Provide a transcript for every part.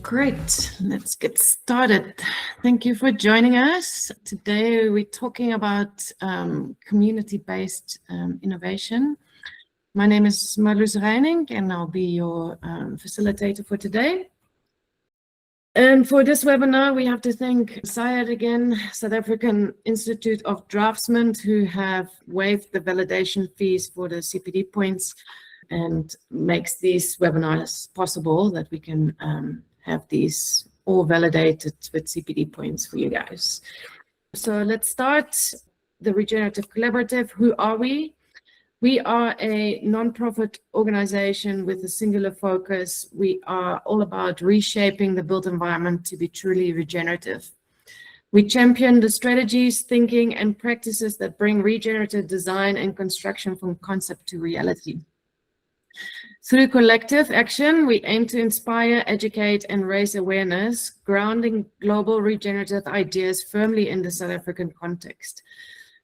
Great, let's get started. Thank you for joining us. Today we're talking about community-based innovation. My name is Marloes Reining and I'll be your facilitator for today. And for this webinar, we have to thank SIAD again, South African Institute of Draftsmen, who have waived the validation fees for the CPD points and makes these webinars possible that we can have these all validated with CPD points for you guys. So let's start. The Regenerative Collaborative, who are we? We are a non-profit organization with a singular focus. We are all about reshaping the built environment to be truly regenerative. We champion the strategies, thinking, and practices that bring regenerative design and construction from concept to reality. Through collective action, we aim to inspire, educate, and raise awareness, grounding global regenerative ideas firmly in the South African context.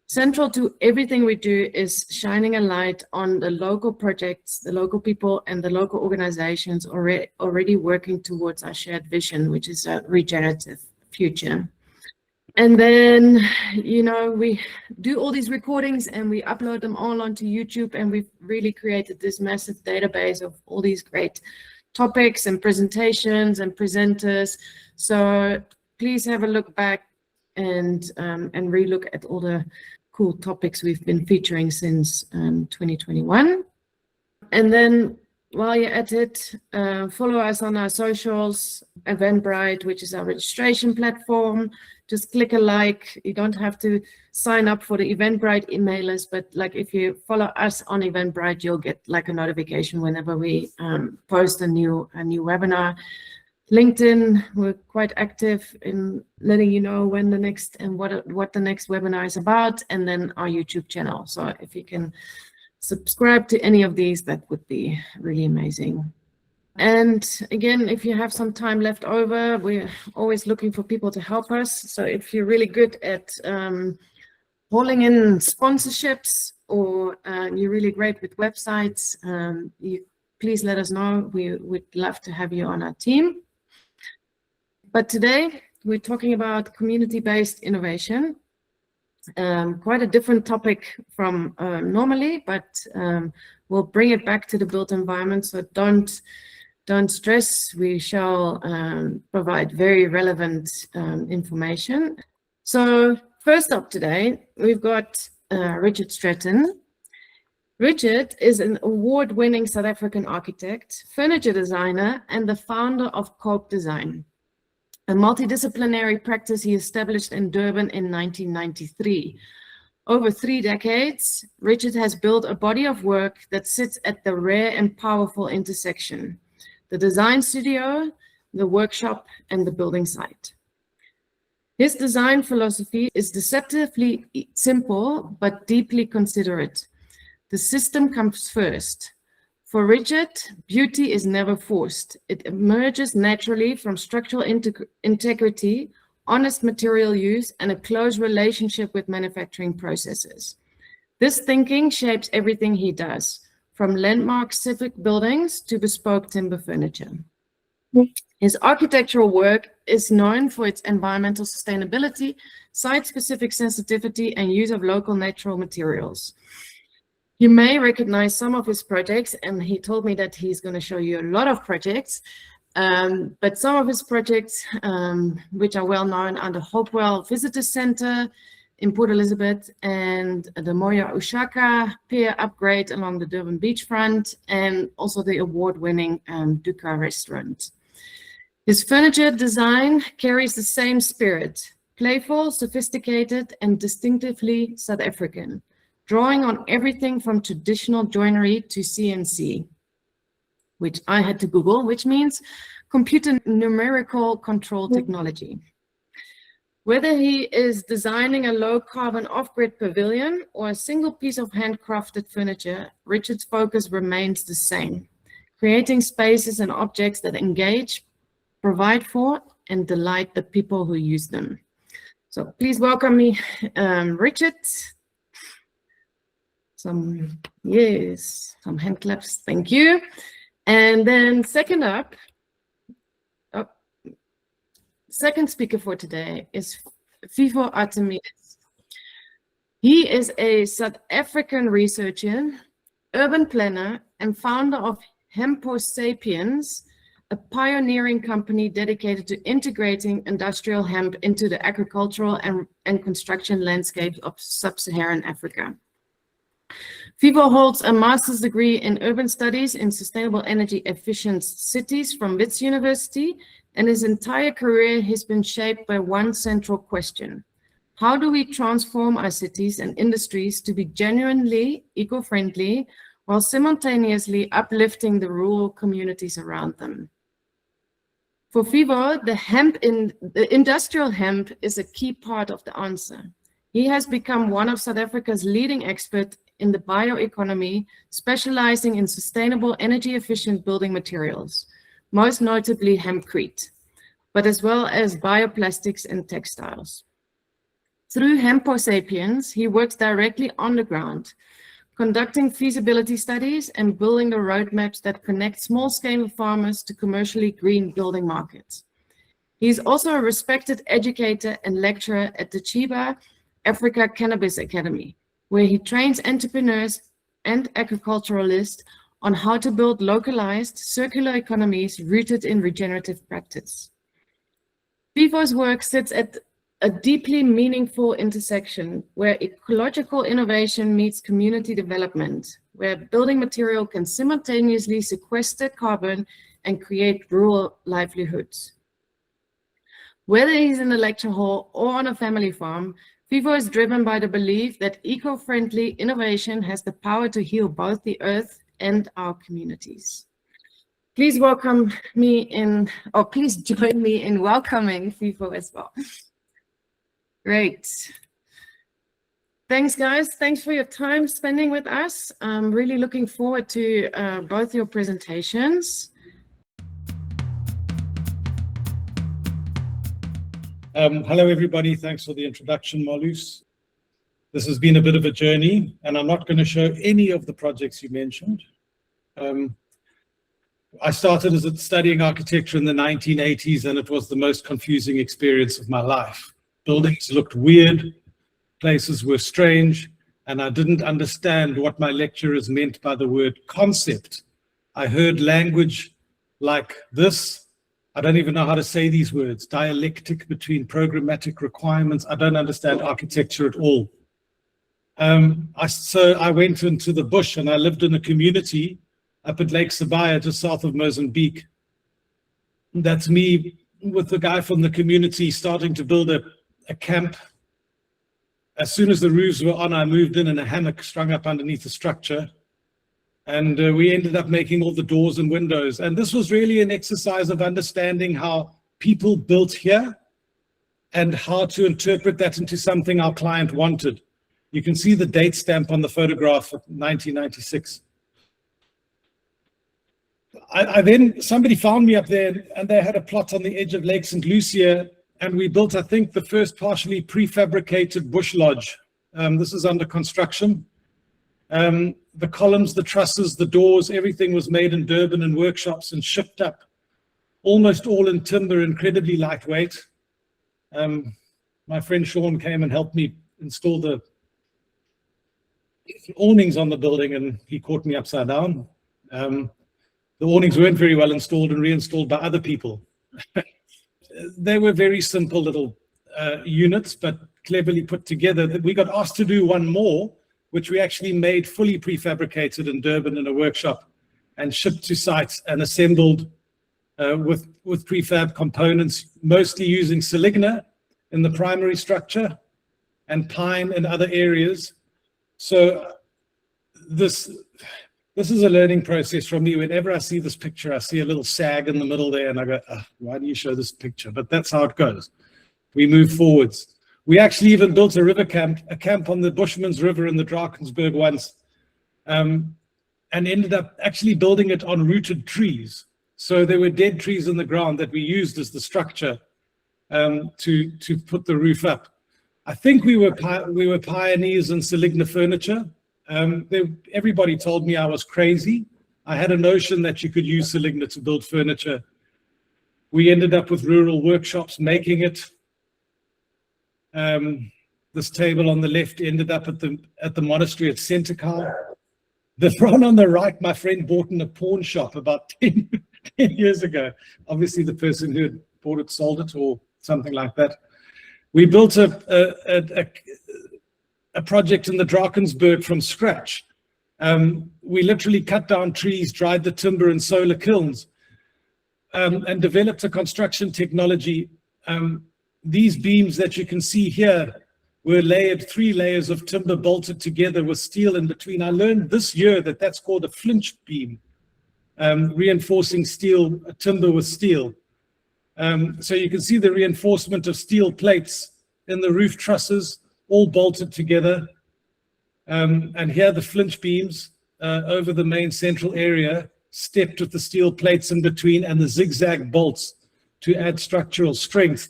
Central to everything we do is shining a light on the local projects, the local people, and the local organizations already working towards our shared vision, which is a regenerative future. And then, you know, we do all these recordings and we upload them all onto YouTube, and we've really created this massive database of all these great topics and presentations and presenters. So please have a look back and relook at all the cool topics we've been featuring since 2021. And then while you're at it, follow us on our socials, Eventbrite, which is our registration platform. Just click a like. You don't have to sign up for the Eventbrite emailers, but like if you follow us on Eventbrite, you'll get like a notification whenever we post a new webinar. LinkedIn, we're quite active in letting you know when the next and what the next webinar is about, and then our YouTube channel. So if you can subscribe to any of these, that would be really amazing. And again, if you have some time left over, we're always looking for people to help us. So if you're really good at hauling in sponsorships, or you're really great with websites, please let us know. We would love to have you on our team. But today we're talking about community-based innovation. Quite a different topic from normally, but we'll bring it back to the built environment. So don't stress. We shall provide very relevant information. So first up today, we've got Richard STRETTON. Richard is an award-winning South African architect, furniture designer, and the founder of Cope Design, a multidisciplinary practice he established in Durban in 1993. Over 3 decades, Richard has built a body of work that sits at the rare and powerful intersection: the design studio, the workshop, and the building site. His design philosophy is deceptively simple, but deeply considerate. The system comes first. For Richard, beauty is never forced. It emerges naturally from structural integrity, honest material use, and a close relationship with manufacturing processes. This thinking shapes everything he does, from landmark civic buildings to bespoke timber furniture. His architectural work is known for its environmental sustainability, site-specific sensitivity, and use of local natural materials. You may recognize some of his projects, and he told me that he's going to show you a lot of projects, but some of his projects, which are well known, are the Hopewell Visitor Center in Port Elizabeth, and the Moya Ushaka pier upgrade along the Durban beachfront, and also the award-winning Duka restaurant. His furniture design carries the same spirit: playful, sophisticated, and distinctively South African, drawing on everything from traditional joinery to CNC, which I had to Google, which means computer numerical control technology. Whether he is designing a low-carbon off-grid pavilion or a single piece of handcrafted furniture, Richard's focus remains the same: creating spaces and objects that engage, provide for, and delight the people who use them. So please welcome me, Richard. Some hand claps, thank you. And then second up, second speaker for today is PHIVO ARTEMIDES. He is a South African researcher, urban planner, and founder of Hempo Sapiens, a pioneering company dedicated to integrating industrial hemp into the agricultural and construction landscapes of sub-Saharan Africa. PHIVO holds a master's degree in urban studies in sustainable energy efficient cities from Wits University, and his entire career has been shaped by one central question: how do we transform our cities and industries to be genuinely eco-friendly while simultaneously uplifting the rural communities around them? For PHIVO, the industrial hemp is a key part of the answer. He has become one of South Africa's leading experts in the bioeconomy, specializing in sustainable energy-efficient building materials, most notably hempcrete, but as well as bioplastics and textiles. Through Hempo Sapiens, he works directly on the ground, conducting feasibility studies and building the roadmaps that connect small-scale farmers to commercially green building markets. He is also a respected educator and lecturer at the Chiba Africa Cannabis Academy, where he trains entrepreneurs and agriculturalists on how to build localized circular economies rooted in regenerative practice. PHIVO's work sits at a deeply meaningful intersection where ecological innovation meets community development, where building material can simultaneously sequester carbon and create rural livelihoods. Whether he's in a lecture hall or on a family farm, PHIVO is driven by the belief that eco-friendly innovation has the power to heal both the earth and our communities. Please welcome me in, or please join me in welcoming PHIVO as well. Great. Thanks, guys. Thanks for your time spending with us. I'm really looking forward to both your presentations. Hello, everybody. Thanks for the introduction, Marloes. This has been a bit of a journey, and I'm not going to show any of the projects you mentioned. I started studying architecture in the 1980s, and it was the most confusing experience of my life. Buildings looked weird, places were strange, and I didn't understand what my lecturers meant by the word concept. I heard language like this. I don't even know how to say these words. Dialectic between programmatic requirements. I don't understand architecture at all. So I went into the bush and I lived in a community up at Lake Sabaya, just south of Mozambique. That's me with the guy from the community starting to build a camp. As soon as the roofs were on, I moved in a hammock strung up underneath the structure. And we ended up making all the doors and windows. And this was really an exercise of understanding how people built here and how to interpret that into something our client wanted. You can see the date stamp on the photograph of 1996. Somebody found me up there, and they had a plot on the edge of Lake St. Lucia, and we built, I think, the first partially prefabricated bush lodge. This is under construction. The columns, the trusses, the doors, everything was made in Durban and workshops and shipped up, almost all in timber, incredibly lightweight. My friend Sean came and helped me install the awnings on the building, and he caught me upside down. The awnings weren't very well installed and reinstalled by other people. They were very simple little units, but cleverly put together. We got asked to do one more, which we actually made fully prefabricated in Durban in a workshop and shipped to sites and assembled with prefab components, mostly using Seligna in the primary structure and pine in other areas. So this is a learning process for me. Whenever I see this picture, I see a little sag in the middle there, and I go, oh, why do you show this picture? But that's how it goes. We move forwards. We actually even built a river camp, a camp on the Bushman's River in the Drakensberg once, and ended up actually building it on rooted trees. So there were dead trees in the ground that we used as the structure to put the roof up. I think we were pioneers in Seligna furniture. Everybody told me I was crazy. I had a notion that you could use Seligna to build furniture We ended up with rural workshops making it. This table on the left ended up at the monastery at Sentekal. The one on the right, my friend bought in a pawn shop about 10 years ago. Obviously, the person who had bought it sold it or something like that. We built a project in the Drakensberg from scratch. We literally cut down trees, dried the timber in solar kilns, and developed a construction technology. These beams that you can see here were layered, 3 layers of timber bolted together with steel in between. I learned this year that that's called a flinch beam, reinforcing steel, timber with steel. So you can see the reinforcement of steel plates in the roof trusses, all bolted together. And here the flinch beams over the main central area, stepped with the steel plates in between and the zigzag bolts to add structural strength.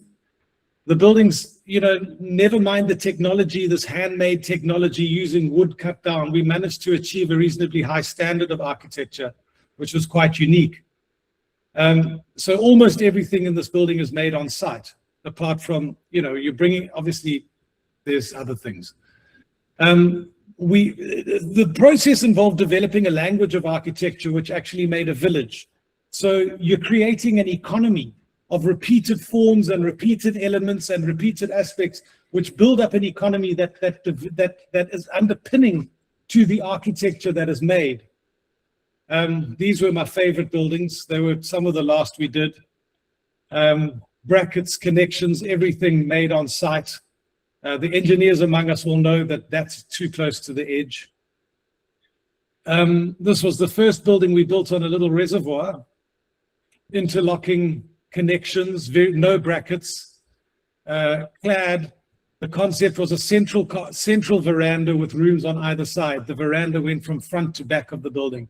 The buildings, you know, never mind the technology, this handmade technology using wood cut down, we managed to achieve a reasonably high standard of architecture, which was quite unique. So almost everything in this building is made on site, apart from, you know, you're bringing, obviously, there's other things. The process involved developing a language of architecture which actually made a village. So you're creating an economy of repeated forms and repeated elements and repeated aspects, which build up an economy that is underpinning to the architecture that is made. These were my favorite buildings. They were some of the last we did. Brackets, connections, everything made on site. The engineers among us will know that that's too close to the edge. This was the first building we built on a little reservoir, interlocking connections, no brackets, clad. The concept was a central veranda with rooms on either side. The veranda went from front to back of the building.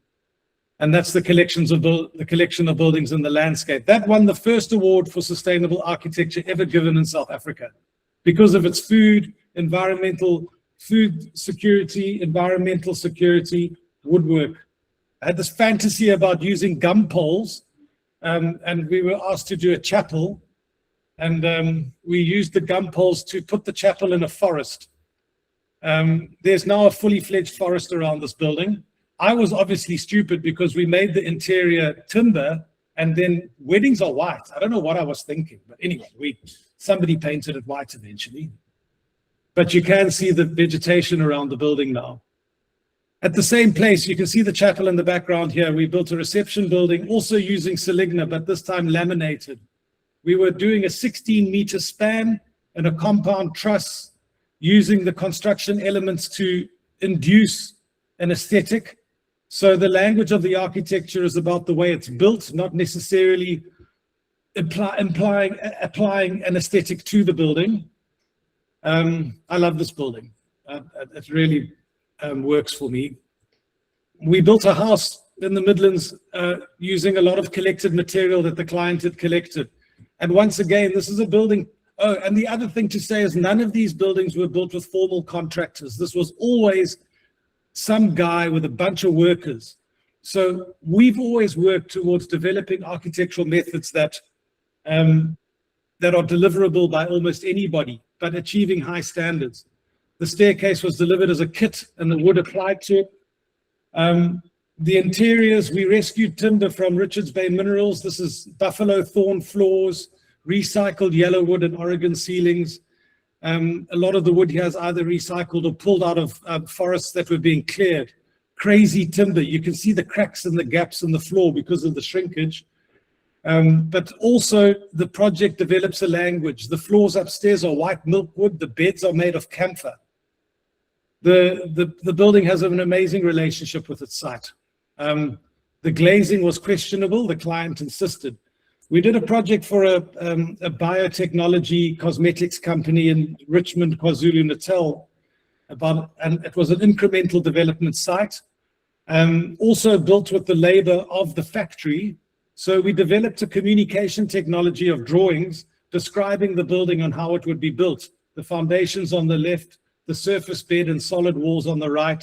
And that's the collection of buildings in the landscape. That won the first award for sustainable architecture ever given in South Africa because of its food security, environmental security, woodwork. I had this fantasy about using gum poles, and we were asked to do a chapel, and we used the gum poles to put the chapel in a forest. There's now a fully fledged forest around this building. I was obviously stupid because we made the interior timber, and then weddings are white. I don't know what I was thinking, but anyway, somebody painted it white eventually. But you can see the vegetation around the building now. At the same place, you can see the chapel in the background here. We built a reception building, also using Seligna, but this time laminated. We were doing a 16-meter span and a compound truss, using the construction elements to induce an aesthetic. So the language of the architecture is about the way it's built, not necessarily applying an aesthetic to the building. I love this building. It really works for me. We built a house in the Midlands using a lot of collected material that the client had collected. And once again, this is a building. Oh, and the other thing to say is none of these buildings were built with formal contractors. This was always some guy with a bunch of workers. So we've always worked towards developing architectural methods that are deliverable by almost anybody, but achieving high standards. The staircase was delivered as a kit and the wood applied to it. The interiors, we rescued timber from Richards Bay Minerals. This is buffalo thorn floors, recycled yellow wood and Oregon ceilings. A lot of the wood here is either recycled or pulled out of forests that were being cleared. Crazy timber. You can see the cracks and the gaps in the floor because of the shrinkage. But also the project develops a language. The floors upstairs are white milkwood. The beds are made of camphor. The building has an amazing relationship with its site. The glazing was questionable. The client insisted. We did a project for a biotechnology cosmetics company in Richmond, KwaZulu-Natal, and it was an incremental development site, also built with the labor of the factory. So we developed a communication technology of drawings describing the building and how it would be built. The foundations on the left, the surface bed and solid walls on the right,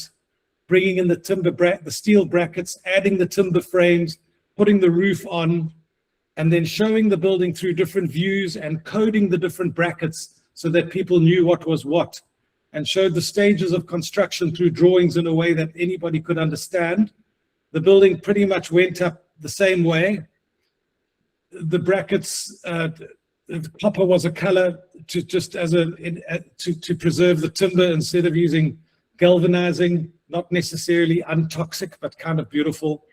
bringing in the steel brackets, adding the timber frames, putting the roof on. and then showing the building through different views and coding the different brackets so that people knew what was what, and showed the stages of construction through drawings in a way that anybody could understand. The building pretty much went up the same way. The brackets, copper was a color to just as to preserve the timber instead of using galvanizing, not necessarily untoxic, but kind of beautiful.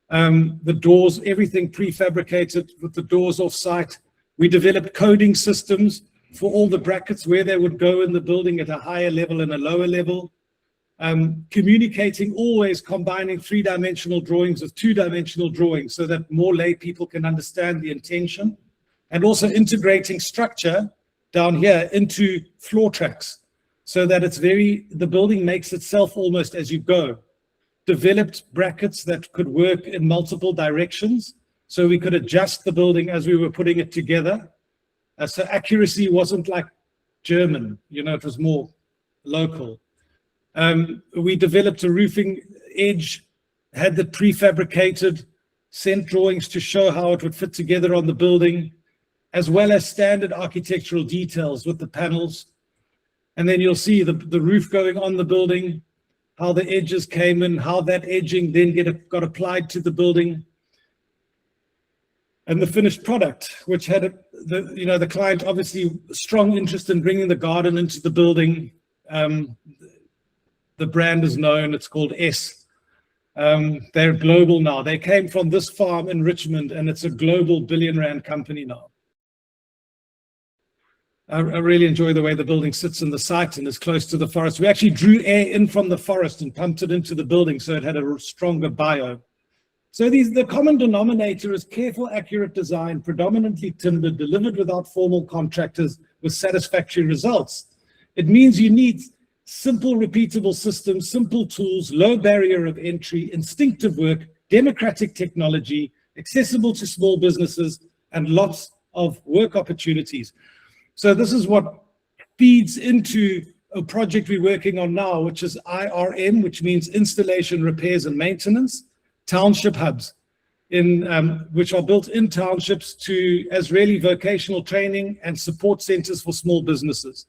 The doors, everything prefabricated with the doors off site. We developed coding systems for all the brackets, where they would go in the building at a higher level and a lower level. Communicating, always combining 3-dimensional drawings with 2-dimensional drawings so that more lay people can understand the intention, and also integrating structure down here into floor tracks so that the building makes itself almost as you go. Developed brackets that could work in multiple directions so we could adjust the building as we were putting it together. So accuracy wasn't like German, it was more local. We developed a roofing edge, had the prefabricated, sent drawings to show how it would fit together on the building, as well as standard architectural details with the panels. And then you'll see the roof going on the building, how the edges came in, how that edging then got applied to the building. And the finished product, which had the client obviously strong interest in bringing the garden into the building. The brand is known, it's called S. They're global now. They came from this farm in Richmond, and it's a global billion-rand company now. I really enjoy the way the building sits in the site and is close to the forest. We actually drew air in from the forest and pumped it into the building so it had a stronger bio. So the common denominator is careful, accurate design, predominantly timber, delivered without formal contractors with satisfactory results. It means you need simple, repeatable systems, simple tools, low barrier of entry, instinctive work, democratic technology, accessible to small businesses, and lots of work opportunities. So this is what feeds into a project we're working on now, which is IRM, which means installation, repairs, and maintenance. Township hubs, which are built in townships as really vocational training and support centers for small businesses.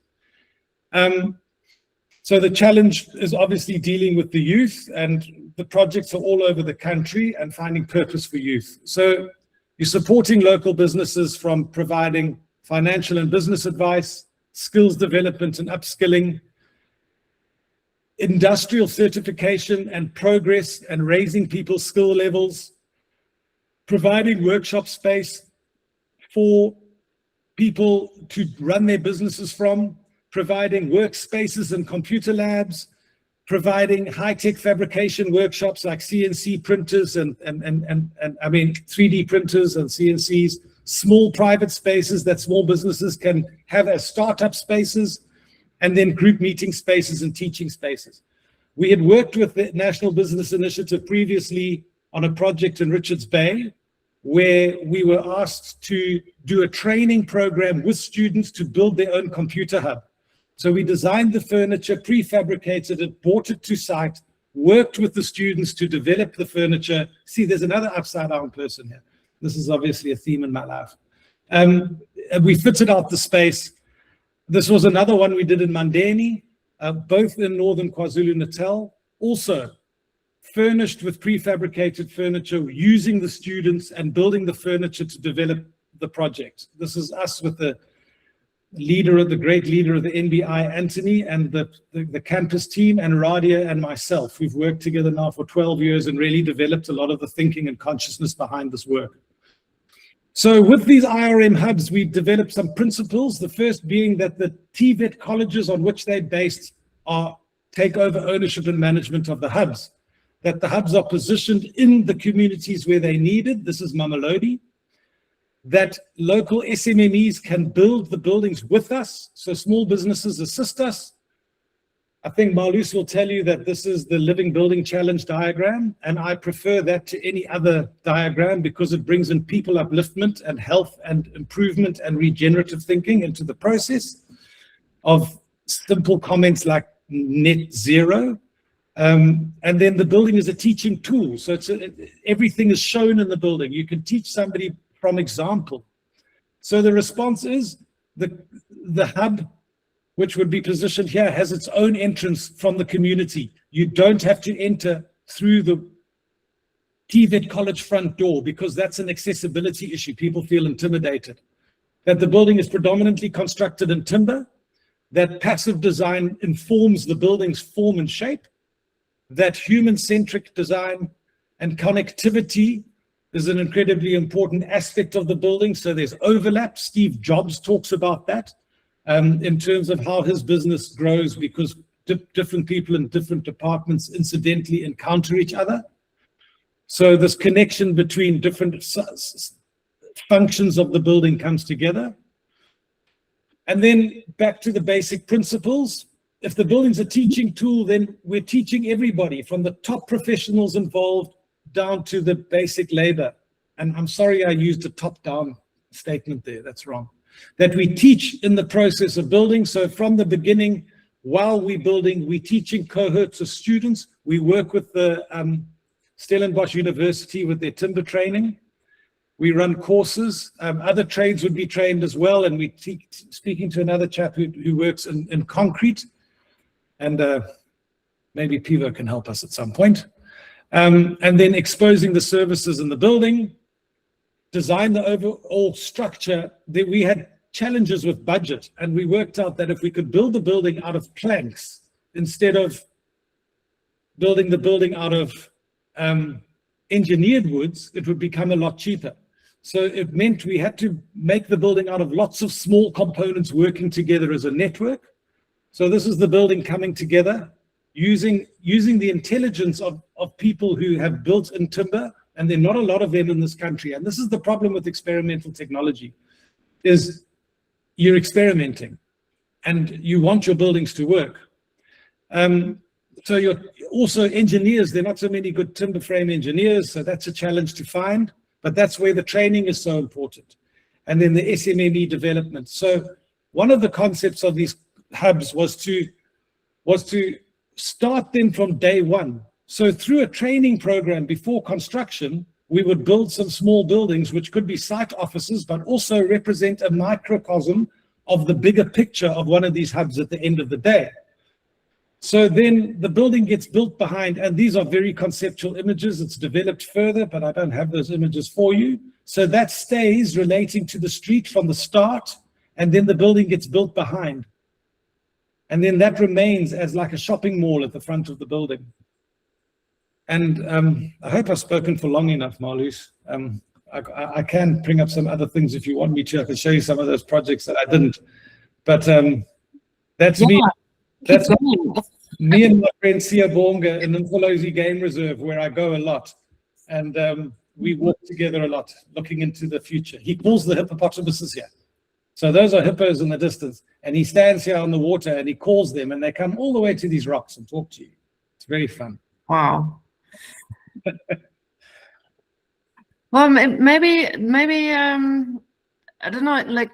So the challenge is obviously dealing with the youth, and the projects are all over the country and finding purpose for youth. So you're supporting local businesses from providing financial and business advice, skills development and upskilling, industrial certification and progress and raising people's skill levels, providing workshop space for people to run their businesses from, providing workspaces and computer labs, providing high-tech fabrication workshops like CNC printers and 3D printers and CNCs, small private spaces that small businesses can have as startup spaces, and then group meeting spaces and teaching spaces. We had worked with the National Business Initiative previously on a project in Richards Bay, where we were asked to do a training program with students to build their own computer hub. So we designed the furniture, prefabricated it, brought it to site, worked with the students to develop the furniture. See, there's another upside down person here. This is obviously a theme in my life. We fitted out the space. This was another one we did in Mandeni, both in northern KwaZulu-Natal, also furnished with prefabricated furniture, using the students and building the furniture to develop the project. This is us with the great leader of the NBI, Anthony, and the campus team, and Radia and myself. We've worked together now for 12 years and really developed a lot of the thinking and consciousness behind this work. So with these IRM hubs, we developed some principles, the first being that the TVET colleges on which they're based take over ownership and management of the hubs, that the hubs are positioned in the communities where they're needed. This is Mamelodi. That local SMMEs can build the buildings with us, so small businesses assist us. I think Marlus will tell you that this is the Living Building Challenge diagram, and I prefer that to any other diagram because it brings in people upliftment and health and improvement and regenerative thinking into the process of simple comments like net zero. And then the building is a teaching tool, so everything is shown in the building. You can teach somebody from example. So the response is the hub, which would be positioned here, has its own entrance from the community. You don't have to enter through the TVET college front door because that's an accessibility issue. People feel intimidated. That the building is predominantly constructed in timber, that passive design informs the building's form and shape, that human-centric design and connectivity is an incredibly important aspect of the building. So there's overlap. Steve Jobs talks about that in terms of how his business grows because different people in different departments incidentally encounter each other. So this connection between different functions of the building comes together. And then back to the basic principles. If the building's a teaching tool, then we're teaching everybody from the top professionals involved down to the basic labor. And I'm sorry I used a top-down statement there, that's wrong. That we teach in the process of building. So from the beginning, while we're building, we're teaching cohorts of students. We work with the Stellenbosch University with their timber training. We run courses. Other trades would be trained as well. And we speaking to another chap who works in concrete. And maybe PHIVO can help us at some point. And then exposing the services in the building, design the overall structure. That we had challenges with budget, and we worked out that if we could build the building out of planks instead of building the building out of engineered woods, it would become a lot cheaper. So it meant we had to make the building out of lots of small components working together as a network. So this is the building coming together, using the intelligence of people who have built in timber, and there are not a lot of them in this country. And this is the problem with experimental technology, is you're experimenting and you want your buildings to work. So you're also engineers, there are not so many good timber frame engineers, so that's a challenge to find, but that's where the training is so important. And then the SMME development. So one of the concepts of these hubs was to start them from day one. So through a training program before construction, we would build some small buildings, which could be site offices, but also represent a microcosm of the bigger picture of one of these hubs at the end of the day. So then the building gets built behind, and these are very conceptual images. It's developed further, but I don't have those images for you. So that stays relating to the street from the start, and then the building gets built behind. And then that remains as like a shopping mall at the front of the building. And I hope I've spoken for long enough, Marloes. I can bring up some other things if you want me to. I can show you some of those projects that I didn't. But that's me. That's me and my friend Siyabonga in the Nkolozi Game Reserve, where I go a lot. And we work together a lot, looking into the future. He calls the hippopotamuses here. So those are hippos in the distance. And he stands here on the water and he calls them, and they come all the way to these rocks and talk to you. It's very fun. Wow. Well, maybe I don't know, like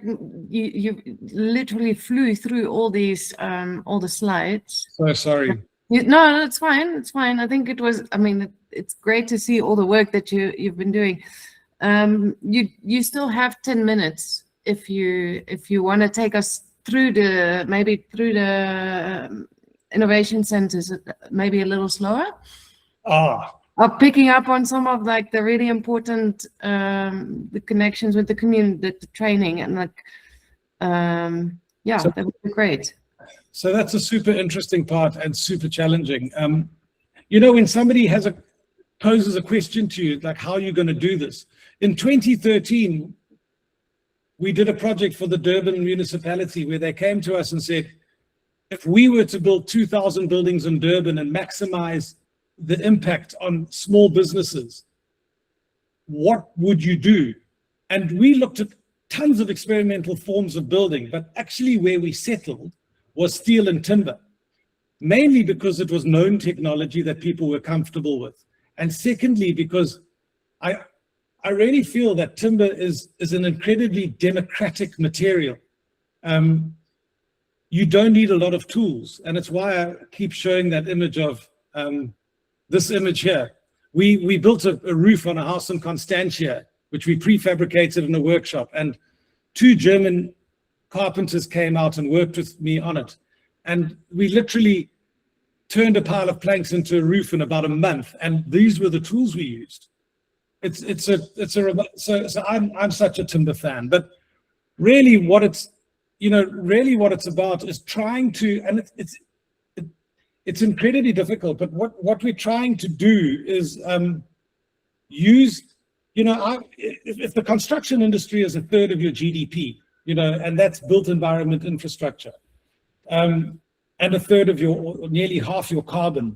you literally flew through all these all the slides. So sorry. No, it's fine. It's fine. I think it was, I mean, it's great to see all the work that you've been doing. You still have 10 minutes if you want to take us through the innovation centers, maybe a little slower. Of picking up on some of like the really important the connections with the community, the training, and like yeah, so, that would be great. So that's a super interesting part and super challenging. You know, when somebody poses a question to you, like, how are you going to do this? In 2013, we did a project for the Durban municipality where they came to us and said, if we were to build 2,000 buildings in Durban and maximize the impact on small businesses, what would you do? And we looked at tons of experimental forms of building, but actually where we settled was steel and timber, mainly because it was known technology that people were comfortable with. And secondly, because I really feel that timber is an incredibly democratic material. You don't need a lot of tools. And it's why I keep showing that image of this image here. We built a roof on a house in Constantia, which we prefabricated in a workshop, and 2 German carpenters came out and worked with me on it. And we literally turned a pile of planks into a roof in about a month, and these were the tools we used. So I'm such a timber fan, but really what it's about is trying to, and it's incredibly difficult, but what we're trying to do is use, if the construction industry is 1/3 of your GDP, and that's built environment infrastructure, and 1/3 of or nearly half your carbon,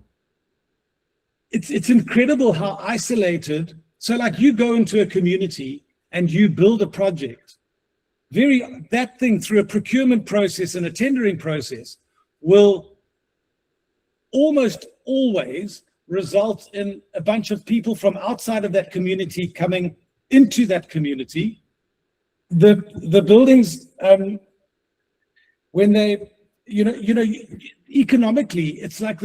it's incredible how isolated. So like you go into a community and you build a project, that thing through a procurement process and a tendering process will almost always result in a bunch of people from outside of that community coming into that community. The buildings, when they, economically, it's like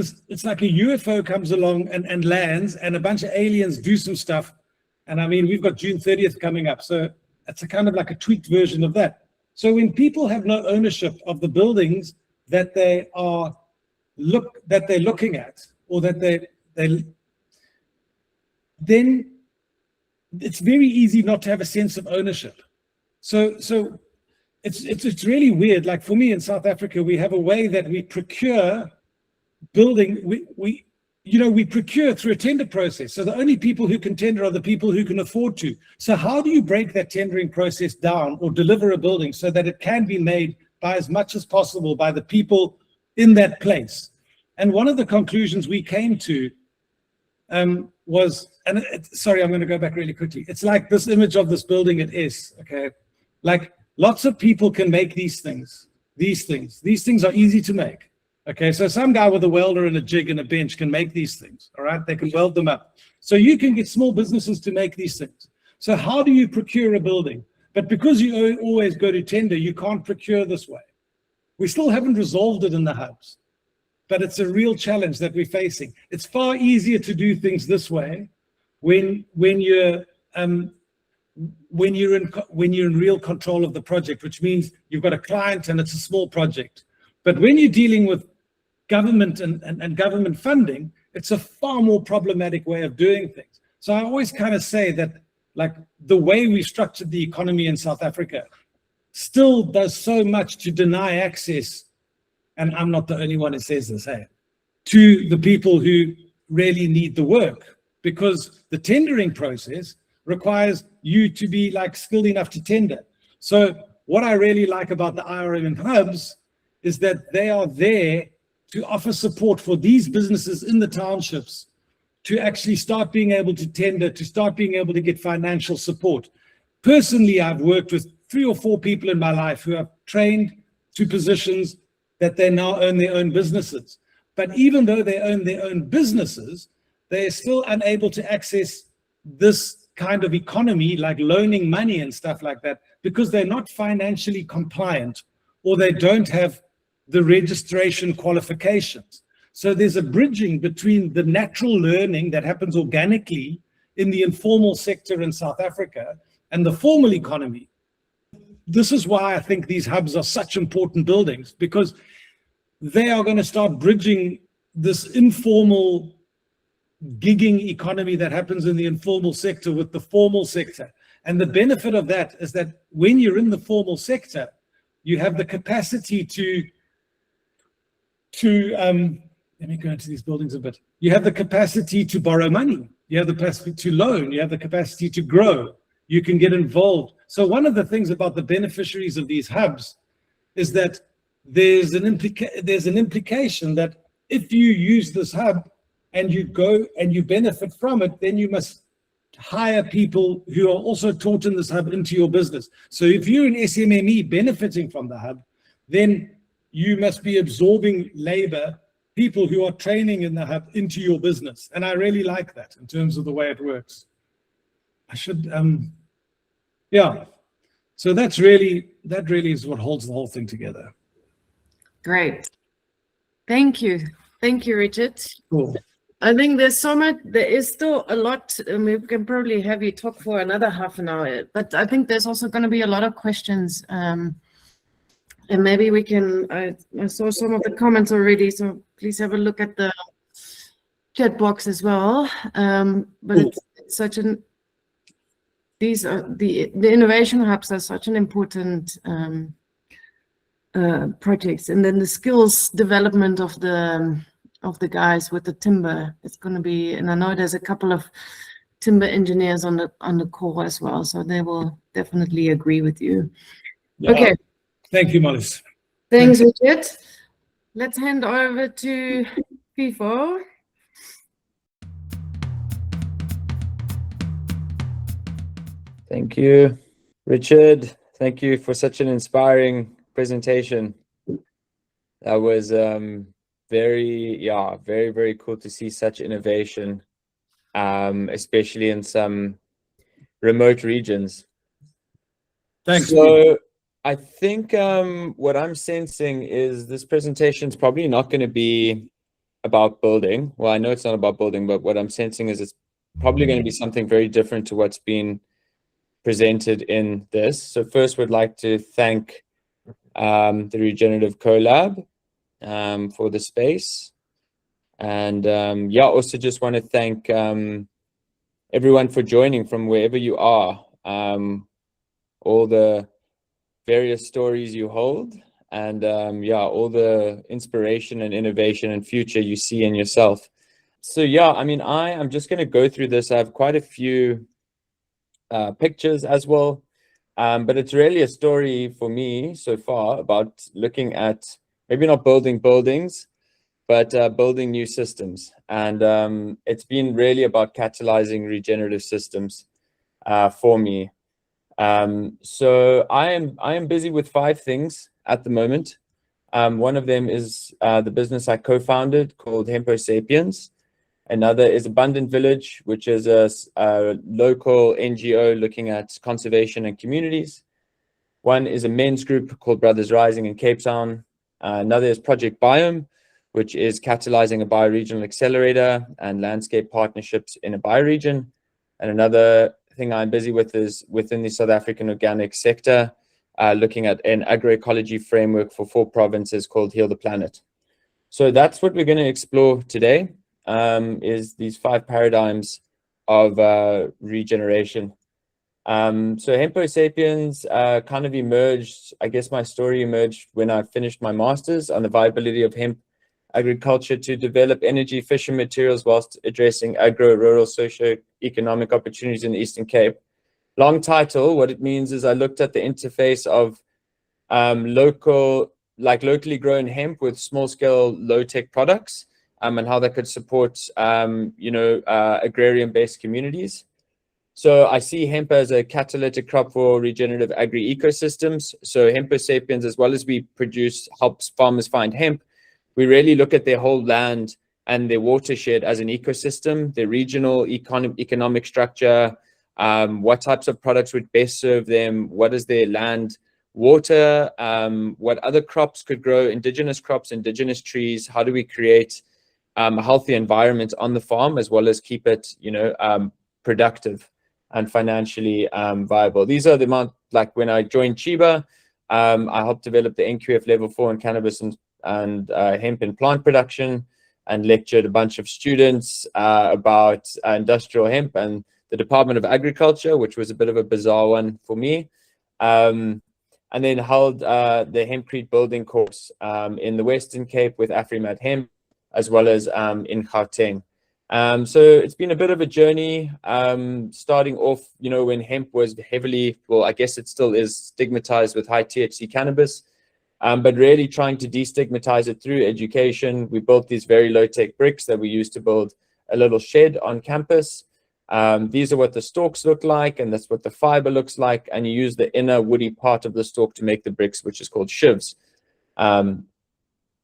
a UFO comes along and lands, and a bunch of aliens do some stuff. And I mean, we've got June 30th coming up, so it's a kind of like a tweaked version of that. So when people have no ownership of the buildings that they're looking at, or that then it's very easy not to have a sense of ownership. So it's really weird. Like for me in South Africa, we have a way that we procure building. We procure through a tender process. So the only people who can tender are the people who can afford to. So how do you break that tendering process down or deliver a building so that it can be made by as much as possible by the people in that place? And one of the conclusions we came to was, sorry, I'm going to go back really quickly. It's like this image of this building at S, okay? Like lots of people can make these things. These things are easy to make. Okay, so some guy with a welder and a jig and a bench can make these things, all right? They can weld them up. So you can get small businesses to make these things. So how do you procure a building? But because you always go to tender, you can't procure this way. We still haven't resolved it in the hubs, but it's a real challenge that we're facing. It's far easier to do things this way when you're in real control of the project, which means you've got a client and it's a small project. But when you're dealing with government and government funding, it's a far more problematic way of doing things. So I always kind of say that, like, the way we structured the economy in South Africa still does so much to deny access, and I'm not the only one who says this, hey, to the people who really need the work, because the tendering process requires you to be like skilled enough to tender. So what I really like about the IRM and hubs is that they are there to offer support for these businesses in the townships to actually start being able to tender, to start being able to get financial support. Personally, I've worked with 3 or 4 people in my life who have trained to positions that they now own their own businesses. But even though they own their own businesses, they are still unable to access this kind of economy, like loaning money and stuff like that, because they're not financially compliant, or they don't have the registration qualifications. So there's a bridging between the natural learning that happens organically in the informal sector in South Africa and the formal economy. This is why I think these hubs are such important buildings, because they are going to start bridging this informal gigging economy that happens in the informal sector with the formal sector. And the benefit of that is that when you're in the formal sector, you have the capacity to let me go into these buildings a bit. You have the capacity to borrow money. You have the capacity to loan. You have the capacity to grow. You can get involved. So one of the things about the beneficiaries of these hubs is that there's an implication that if you use this hub and you go and you benefit from it, then you must hire people who are also taught in this hub into your business. So if you're an SMME benefiting from the hub, then you must be absorbing labor, people who are training in the hub, into your business. And I really like that in terms of the way it works. I should, yeah. So that really is what holds the whole thing together. Great. Thank you. Thank you, Richard. Cool. I think there's so much, there is still a lot, and we can probably have you talk for another half an hour, but I think there's also going to be a lot of questions. And maybe we can, I saw some of the comments already, so please have a look at the chat box as well. But it's such an, these are the innovation hubs are such an important projects, and then the skills development of the guys with the timber. It's going to be, and I know there's a couple of timber engineers on the call as well, so they will definitely agree with you. Yeah. Okay. Thank you, Marlies. Thanks, Richard. Let's hand over to PHIVO. Thank you, Richard. Thank you for such an inspiring presentation. That was very cool to see such innovation, especially in some remote regions. Thanks. So I think what I'm sensing is this presentation is probably not going to be about building. Well, I know it's not about building, but what I'm sensing is it's probably going to be something very different to what's been presented in this. So first, we'd like to thank the Regenerative Collab for the space. And also just want to thank everyone for joining from wherever you are, all the various stories you hold, and all the inspiration and innovation and future you see in yourself. So I mean, I'm just going to go through this. I have quite a few pictures as well, but it's really a story for me so far about looking at maybe not building buildings, but building new systems. And it's been really about catalyzing regenerative systems for me. So I am busy with 5 things at the moment. One of them is the business I co-founded called Hempo Sapiens. Another is Abundant Village, which is a local NGO looking at conservation and communities. One is a men's group called Brothers Rising in Cape Town. Another is Project Biome, which is catalyzing a bioregional accelerator and landscape partnerships in a bioregion. And another thing I'm busy with is within the South African organic sector, looking at an agroecology framework for 4 provinces called Heal the Planet. So that's what we're going to explore today, is these 5 paradigms of regeneration. So Hempo Sapiens kind of emerged, I guess my story emerged when I finished my master's on the viability of hemp agriculture to develop energy efficient materials whilst addressing agro-rural socio-economic opportunities in the Eastern Cape. Long title, what it means is I looked at the interface of locally grown hemp with small-scale low-tech products, and how that could support agrarian-based communities. So I see hemp as a catalytic crop for regenerative agri-ecosystems. So Hempo Sapiens, as well as we helps farmers find hemp, we really look at their whole land and their watershed as an ecosystem, their regional economic structure, what types of products would best serve them, what is their land, water, what other crops could grow, indigenous crops, indigenous trees, how do we create a healthy environment on the farm as well as keep it, productive and financially viable. These are the amount, like when I joined Chiba, I helped develop the NQF level 4 in cannabis and hemp and plant production, and lectured a bunch of students about industrial hemp and the Department of Agriculture, which was a bit of a bizarre one for me. And then held the Hempcrete building course in the Western Cape with AfriMat Hemp, as well as in Gauteng. So it's been a bit of a journey, starting off, when hemp was heavily, well, I guess it still is stigmatized with high THC cannabis, but really trying to destigmatize it through education. We built these very low-tech bricks that we used to build a little shed on campus. These are what the stalks look like, and that's what the fiber looks like. And you use the inner woody part of the stalk to make the bricks, which is called shivs.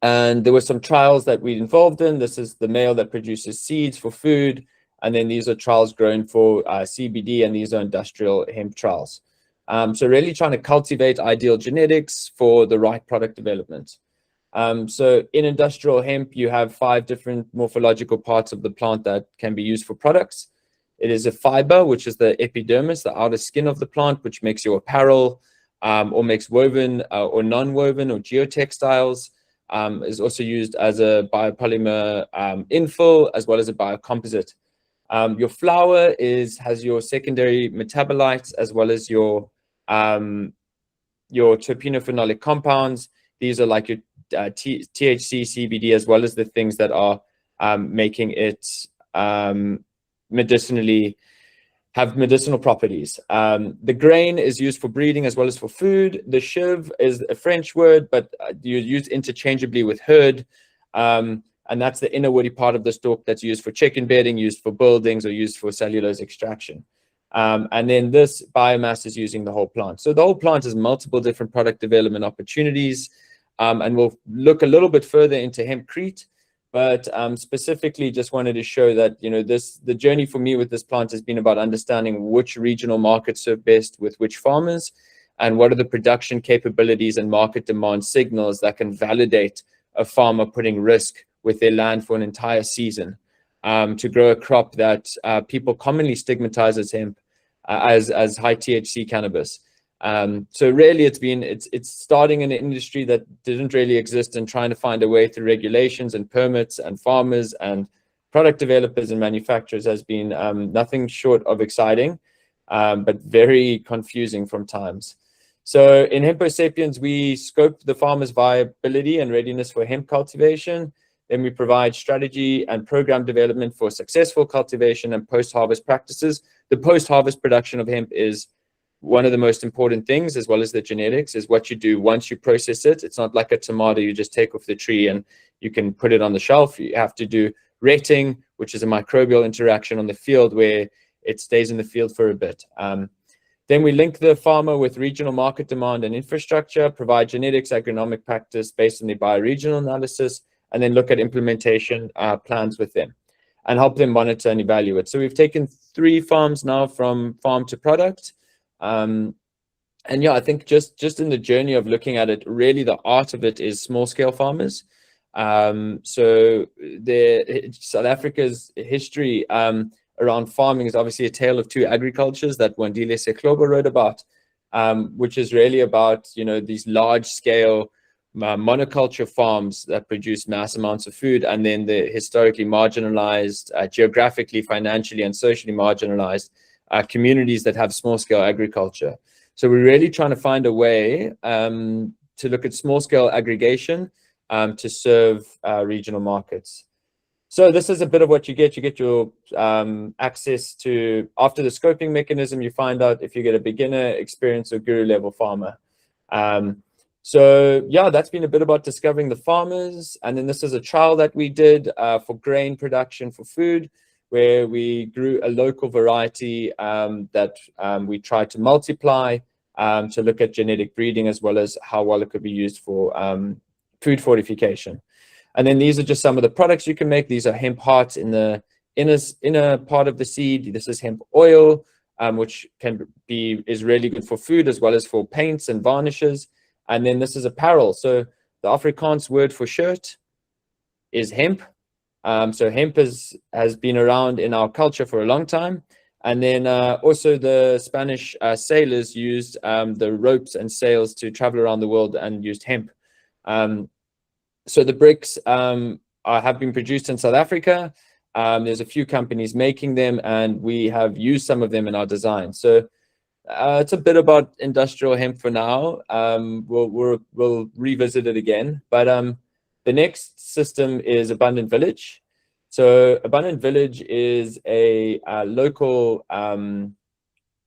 And there were some trials that we involved in. This is the male that produces seeds for food. And then these are trials grown for CBD, and these are industrial hemp trials. So really trying to cultivate ideal genetics for the right product development. So in industrial hemp, you have 5 different morphological parts of the plant that can be used for products. It is a fiber, which is the epidermis, the outer skin of the plant, which makes your apparel, or makes woven or non-woven or geotextiles. Is also used as a biopolymer infill, as well as a biocomposite. Your flour has your secondary metabolites, as well as your terpenophenolic compounds. These are like your THC, CBD, as well as the things that are making it have medicinal properties. The grain is used for breeding as well as for food. The chiv is a French word, but you use interchangeably with herd. And that's the inner woody part of the stalk that's used for chicken bedding, used for buildings, or used for cellulose extraction. And then this biomass is using the whole plant. So the whole plant has multiple different product development opportunities. And we'll look a little bit further into hempcrete. But specifically just wanted to show that, the journey for me with this plant has been about understanding which regional markets serve best with which farmers, and what are the production capabilities and market demand signals that can validate a farmer putting risk with their land for an entire season to grow a crop that people commonly stigmatize as hemp, as high THC cannabis. So really it's starting in an industry that didn't really exist, and trying to find a way through regulations and permits and farmers and product developers and manufacturers has been nothing short of exciting, but very confusing from times. So in Hempo Sapiens, we scope the farmer's viability and readiness for hemp cultivation. Then we provide strategy and program development for successful cultivation and post-harvest practices. The post-harvest production of hemp is one of the most important things, as well as the genetics, is what you do once you process it. It's not like a tomato you just take off the tree and you can put it on the shelf. You have to do retting, which is a microbial interaction on the field where it stays in the field for a bit. Then we link the farmer with regional market demand and infrastructure, provide genetics, agronomic practice based on the bioregional analysis, and then look at implementation plans with them and help them monitor and evaluate. So we've taken 3 farms now from farm to product. And yeah, I think just in the journey of looking at it, really the art of it is small scale farmers. So South Africa's history around farming is obviously a tale of 2 agricultures that Wandile Seklobo wrote about, which is really about, these large scale monoculture farms that produce mass amounts of food, and then the historically marginalized, geographically, financially, and socially marginalized communities that have small-scale agriculture. So we're really trying to find a way to look at small-scale aggregation to serve regional markets. So this is a bit of what you get. You get your access to, after the scoping mechanism, you find out if you get a beginner, experienced, or guru-level farmer. So yeah, that's been a bit about discovering the farmers. And then this is a trial that we did for grain production for food, where we grew a local variety that we tried to multiply to look at genetic breeding, as well as how well it could be used for food fortification. And then these are just some of the products you can make. These are hemp hearts in the inner part of the seed. This is hemp oil, which is really good for food, as well as for paints and varnishes. And then this is apparel. So the Afrikaans word for shirt is hemp. So hemp has been around in our culture for a long time. And then also the Spanish sailors used the ropes and sails to travel around the world and used hemp. So the bricks have been produced in South Africa. There's a few companies making them, and we have used some of them in our design. So it's a bit about industrial hemp for now. We'll revisit it again. But the next system is Abundant Village. So Abundant Village is a local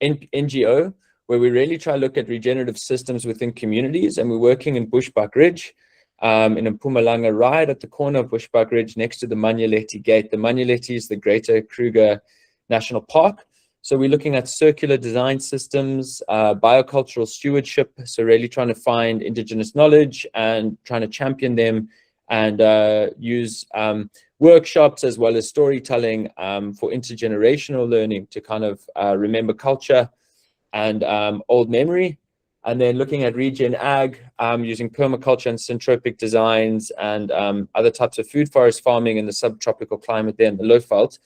NGO where we really try to look at regenerative systems within communities, and we're working in Bushbuck Ridge, in Mpumalanga, right at the corner of Bushbuck Ridge, next to the Manyeleti Gate. The Manyeleti is the Greater Kruger National Park. So we're looking at circular design systems, biocultural stewardship, so really trying to find indigenous knowledge and trying to champion them, and use workshops as well as storytelling for intergenerational learning to kind of remember culture and old memory. And then looking at regen ag, using permaculture and syntropic designs and other types of food forest farming in the subtropical climate there in the low veld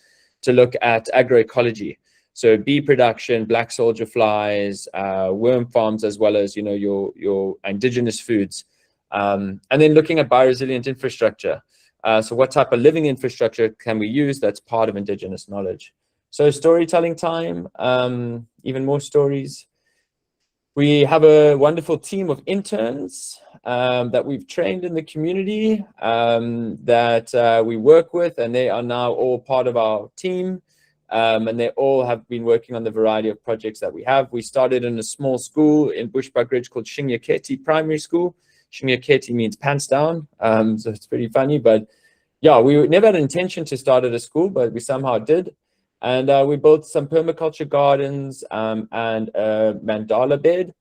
to look at agroecology. So bee production, black soldier flies, worm farms, as well as, you know, your indigenous foods. And then looking at bioresilient infrastructure. So what type of living infrastructure can we use that's part of indigenous knowledge? So storytelling time, even more stories. We have a wonderful team of interns that we've trained in the community that we work with, and they are now all part of our team. And they all have been working on the variety of projects that we have. We started in a small school in Bushbuck Ridge called Shinyaketi Primary School. Shinyaketi means pants down, so it's pretty funny. But yeah, we never had an intention to start at a school, but we somehow did. And we built some permaculture gardens and a mandala bed.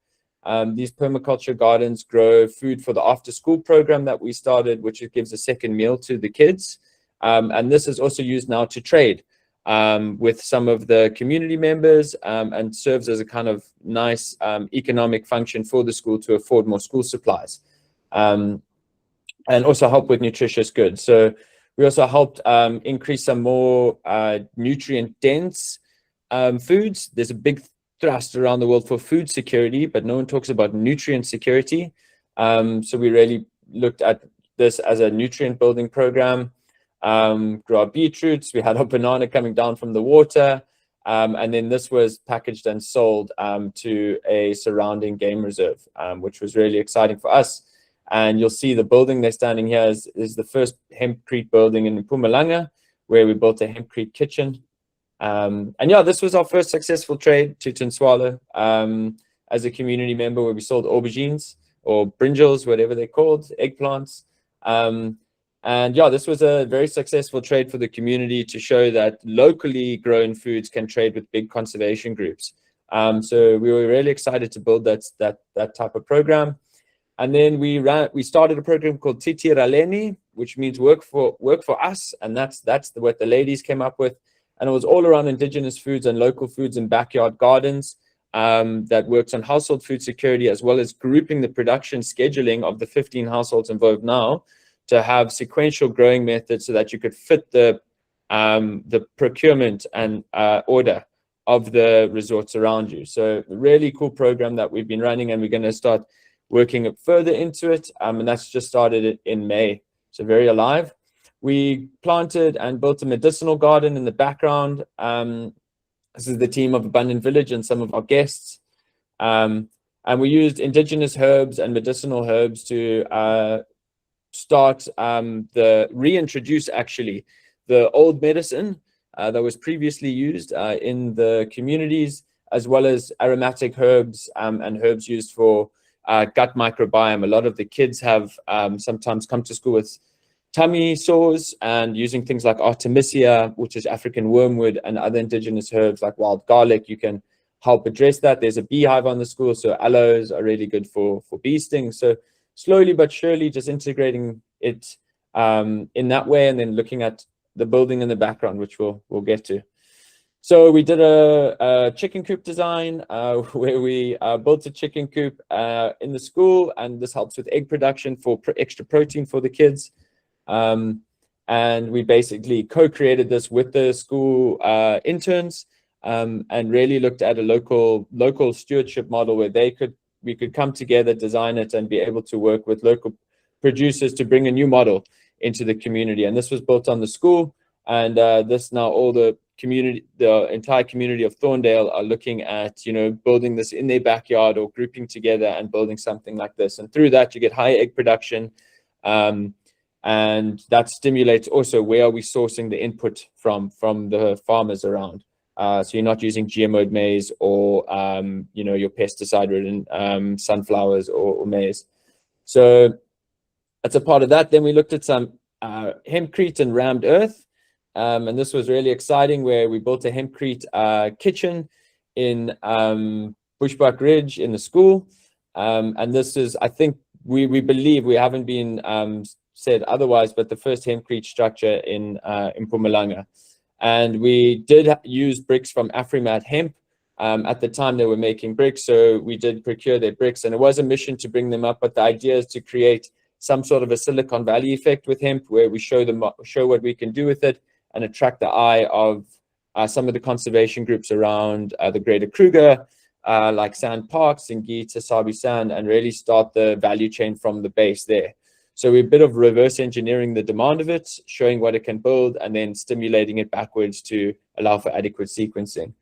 These permaculture gardens grow food for the after-school program that we started, which gives a second meal to the kids. And this is also used now to trade with some of the community members and serves as a kind of nice economic function for the school to afford more school supplies and also help with nutritious goods. So we also helped increase some more nutrient-dense foods. There's a big thrust around the world for food security, but no one talks about nutrient security. So we really looked at this as a nutrient building program. Grew our beetroots, we had our banana coming down from the water, and then this was packaged and sold to a surrounding game reserve, which was really exciting for us. And you'll see the building they're standing here is the first hempcrete building in Mpumalanga, where we built a hempcrete kitchen. And yeah, this was our first successful trade to Tinswalo as a community member, where we sold aubergines or brinjals, whatever they're called, eggplants. And yeah, this was a very successful trade for the community to show that locally grown foods can trade with big conservation groups. So we were really excited to build that type of program. And then we started a program called Titi Raleni, which means work for us, and that's what the ladies came up with. And it was all around indigenous foods and local foods in backyard gardens that works on household food security, as well as grouping the production scheduling of the 15 households involved now to have sequential growing methods so that you could fit the procurement and order of the resorts around you. So a really cool program that we've been running, and we're going to start working further into it. And that's just started in May. So very alive. We planted and built a medicinal garden in the background. This is the team of Abundant Village and some of our guests. And we used indigenous herbs and medicinal herbs to start reintroduce actually the old medicine that was previously used in the communities, as well as aromatic herbs and herbs used for gut microbiome. A lot of the kids have sometimes come to school with tummy sores, and using things like Artemisia, which is African wormwood, and other indigenous herbs like wild garlic, you can help address that. There's a beehive on the school, so aloes are really good for bee stings. So slowly but surely just integrating it in that way, and then looking at the building in the background, which we'll get to. So we did a chicken coop design where we built a chicken coop in the school, and this helps with egg production for extra protein for the kids. And we basically co-created this with the school interns and really looked at a local stewardship model where we could come together, design it, and be able to work with local producers to bring a new model into the community. And this was built on the school, and this now all the entire community of Thorndale are looking at, building this in their backyard or grouping together and building something like this. And through that, you get high egg production. And that stimulates also where are we sourcing the input from the farmers around. So you're not using GMO'd maize or, your pesticide-ridden sunflowers or maize. So that's a part of that. Then we looked at some hempcrete and rammed earth. And this was really exciting, where we built a hempcrete kitchen in Bushbuck Ridge in the school. And this is, I think, we believe, we haven't been said otherwise, but the first hempcrete structure in Mpumalanga. And we did use bricks from Afrimat hemp At the time, they were making bricks, so we did procure their bricks, and it was a mission to bring them up. But the idea is to create some sort of a Silicon Valley effect with hemp, where we show what we can do with it and attract the eye of some of the conservation groups around the Greater Kruger, like Sand Parks and Gita, Sabi Sand, and really start the value chain from the base there. So we're a bit of reverse engineering the demand of it, showing what it can build, and then stimulating it backwards to allow for adequate sequencing.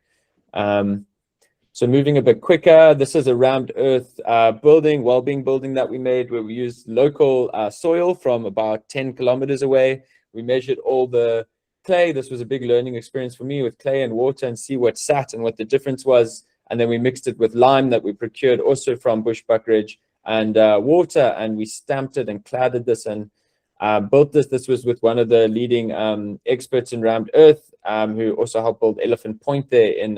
So moving a bit quicker, this is a rammed earth building, well-being building that we made, where we used local soil from about 10 kilometers away. We measured all the clay. This was a big learning experience for me, with clay and water, and see what sat and what the difference was. And then we mixed it with lime that we procured also from Bushbuck Ridge, and water, and we stamped it and cladded this and built this. This was with one of the leading experts in rammed earth, who also helped build Elephant Point there in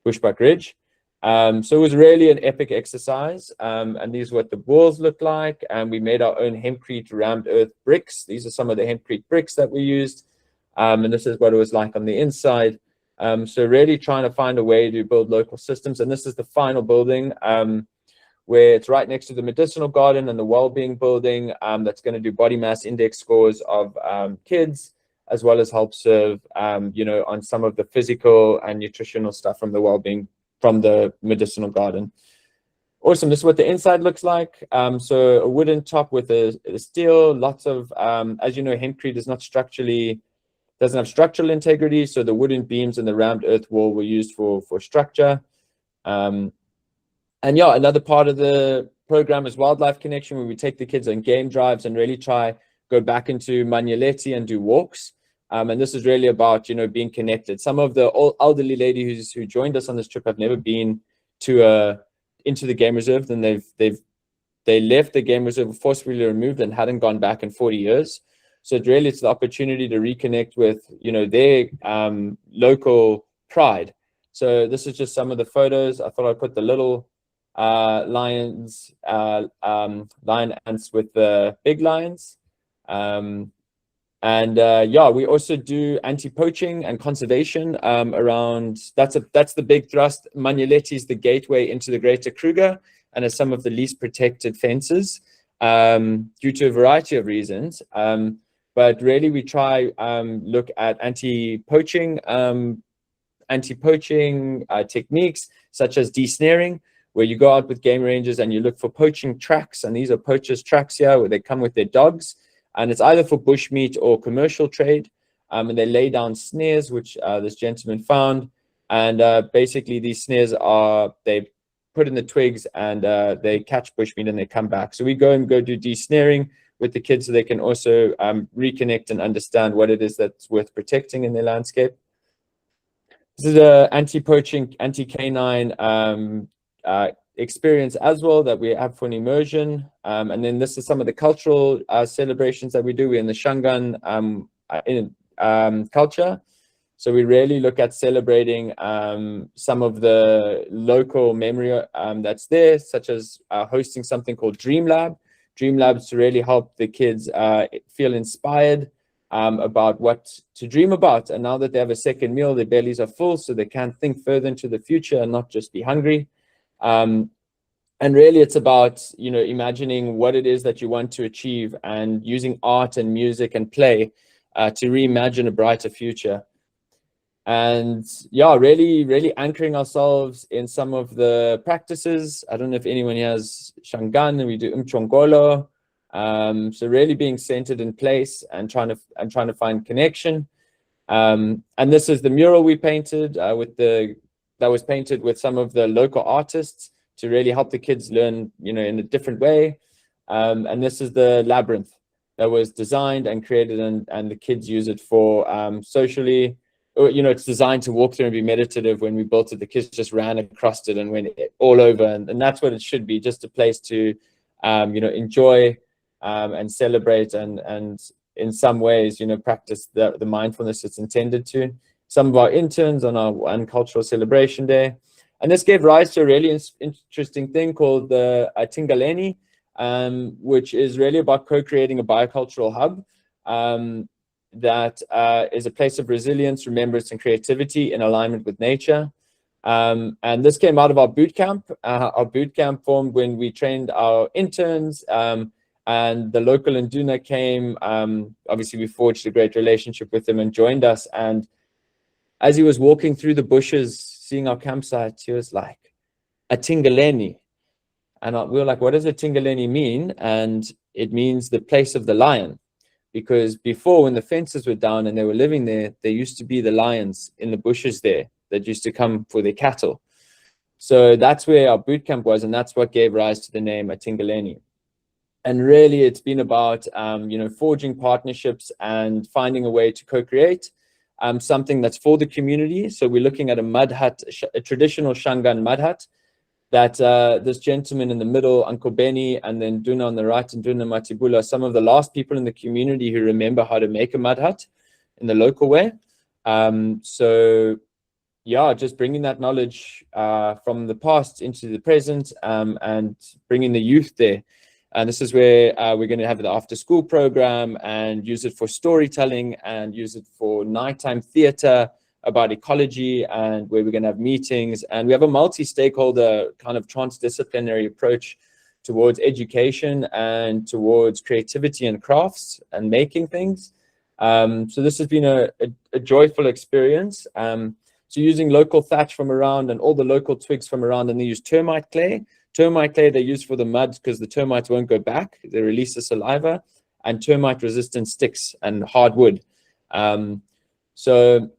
Bushbuck Ridge. So it was really an epic exercise, and these are what the walls look like. And we made our own hempcrete rammed earth bricks. These are some of the hempcrete bricks that we used, and this is what it was like on the inside. So really trying to find a way to build local systems. And this is the final building, where it's right next to the medicinal garden and the well-being building, that's going to do body mass index scores of kids, as well as help serve, you know, on some of the physical and nutritional stuff from the well-being, from the medicinal garden. Awesome. This is what the inside looks like. So a wooden top with a steel, lots of, as you know, hempcrete is not structurally, doesn't have structural integrity. So the wooden beams and the rammed earth wall were used for structure. And yeah, another part of the program is Wildlife Connection, where we take the kids on game drives and really try go back into Manyeleti and do walks. And this is really about, you know, being connected. Some of the elderly ladies who joined us on this trip have never been to into the game reserve. Then they left the game reserve, forcefully removed, and hadn't gone back in 40 years. So it really, it's the opportunity to reconnect with, you know, their local pride. So this is just some of the photos. I thought I'd put the little lion ants with the big lions. Yeah, we also do anti-poaching and conservation around. That's the big thrust. Manyeleti is the gateway into the Greater Kruger, and is some of the least protected fences due to a variety of reasons. But really, we try look at anti-poaching techniques, such as desnaring, where you go out with game rangers and you look for poaching tracks. And these are poachers' tracks here, where they come with their dogs. And it's either for bushmeat or commercial trade. And they lay down snares, which this gentleman found. And basically, these snares are, they put in the twigs, and they catch bushmeat and they come back. So we go do desnaring with the kids, so they can also reconnect and understand what it is that's worth protecting in their landscape. This is a anti-poaching, anti-canine experience as well that we have for an immersion. And then this is some of the cultural celebrations that we do. We're in the Shangan culture. So we really look at celebrating some of the local memory that's there, such as hosting something called Dream Lab. Dream Labs to really help the kids feel inspired about what to dream about. And now that they have a second meal, their bellies are full, so they can think further into the future and not just be hungry. And really, it's about, you know, imagining what it is that you want to achieve, and using art and music and play to reimagine a brighter future. And yeah, really anchoring ourselves in some of the practices. I don't know if anyone here has Shangan, and we do Umchongolo. So really being centered in place and trying to find connection. And this is the mural we painted that was painted with some of the local artists to really help the kids learn, you know, in a different way. And this is the labyrinth that was designed and created, and the kids use it for socially. You know, it's designed to walk through and be meditative. When we built it, the kids just ran across it and went all over, and that's what it should be, just a place to, you know, enjoy and celebrate, and in some ways, you know, practice the mindfulness it's intended to. Some of our interns on our cultural celebration day, and this gave rise to a really interesting thing called the Tingaleni, which is really about co-creating a biocultural hub. That is a place of resilience, remembrance, and creativity in alignment with nature. And this came out of our boot camp. Our boot camp formed when we trained our interns, and the local Nduna came. Obviously, we forged a great relationship with him and joined us. And as he was walking through the bushes, seeing our campsite, he was like, "A Tingaleni." And we were like, "What does a Tingaleni mean?" And it means the place of the lion. Because before, when the fences were down and they were living there, there used to be the lions in the bushes there that used to come for their cattle. So that's where our boot camp was, and that's what gave rise to the name Atingaleni. And really, it's been about forging partnerships and finding a way to co-create something that's for the community. So we're looking at a mud hut, a traditional Shangaan mud hut, that this gentleman in the middle, Uncle Benny, and then Duna on the right, and Duna Matibula, some of the last people in the community who remember how to make a mud hut in the local way. So yeah, just bringing that knowledge from the past into the present, and bringing the youth there. And this is where we're going to have the after school program and use it for storytelling and use it for nighttime theater about ecology, and where we're going to have meetings. And we have a multi-stakeholder kind of transdisciplinary approach towards education and towards creativity and crafts and making things. So this has been a joyful experience. So using local thatch from around and all the local twigs from around, and they use termite clay. Termite clay they use for the mud because the termites won't go back. They release the saliva, and termite resistant sticks and hardwood. So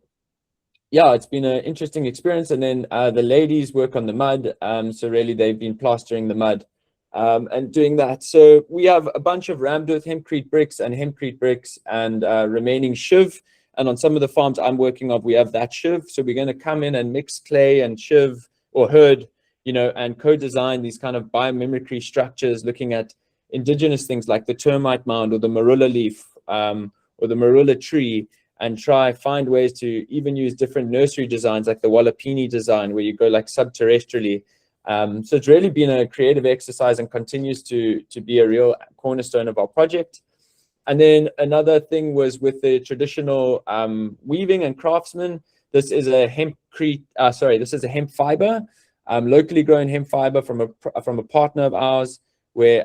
yeah, it's been an interesting experience. And then the ladies work on the mud. So really they've been plastering the mud and doing that. So we have a bunch of rammed earth hempcrete bricks and remaining shiv. And on some of the farms I'm working on, we have that shiv. So we're going to come in and mix clay and shiv or herd, and co-design these kind of biomimicry structures, looking at indigenous things like the termite mound or the marula leaf or the marula tree, and find ways to even use different nursery designs like the Wallapini design, where you go like subterrestrially. So it's really been a creative exercise and continues to be a real cornerstone of our project. And then another thing was with the traditional weaving and craftsman. This is a this is a hemp fiber, locally grown hemp fiber from a partner of ours, where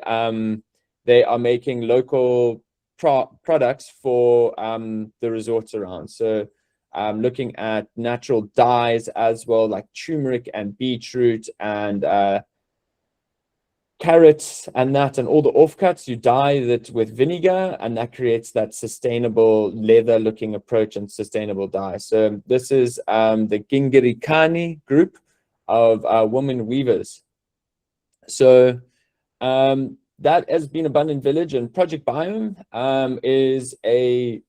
they are making local products for the resorts around. So looking at natural dyes as well, like turmeric and beetroot and carrots and all the offcuts, you dye that with vinegar, and that creates that sustainable leather looking approach and sustainable dye. So this is the Gingirikani group of women weavers. So that has been Abundant Village. And Project Biome is a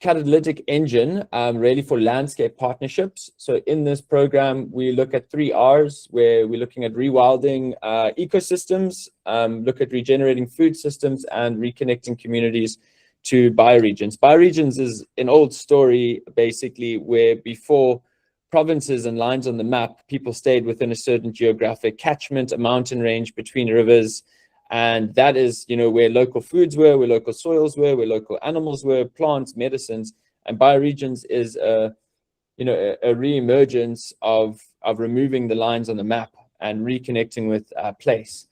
catalytic engine really for landscape partnerships. So in this program, we look at 3 R's, where we're looking at rewilding ecosystems, look at regenerating food systems, and reconnecting communities to bioregions. Bioregions is an old story, basically, where before provinces and lines on the map, people stayed within a certain geographic catchment, a mountain range between rivers. And that is, where local foods were, where local soils were, where local animals were, plants, medicines. And bioregions is a re-emergence of removing the lines on the map and reconnecting with place.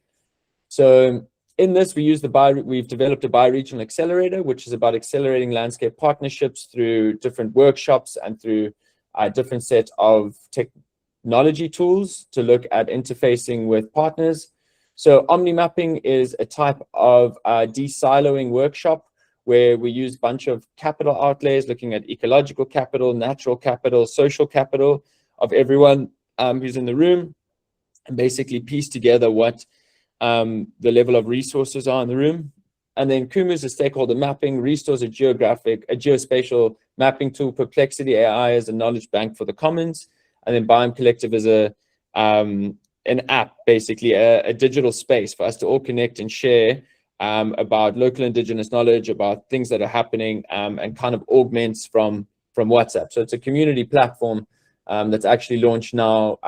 So in this, we've developed a bioregional accelerator, which is about accelerating landscape partnerships through different workshops and through a different set of technology tools to look at interfacing with partners. So omni-mapping is a type of de-siloing workshop where we use a bunch of capital outlays, looking at ecological capital, natural capital, social capital of everyone who's in the room, and basically piece together what the level of resources are in the room. And then Kumu is a stakeholder mapping, Restore is a geospatial mapping tool, Perplexity AI is a knowledge bank for the commons, and then Biome Collective is an app, basically a digital space for us to all connect and share about local indigenous knowledge, about things that are happening, and kind of augments from WhatsApp. So it's a community platform that's actually launched now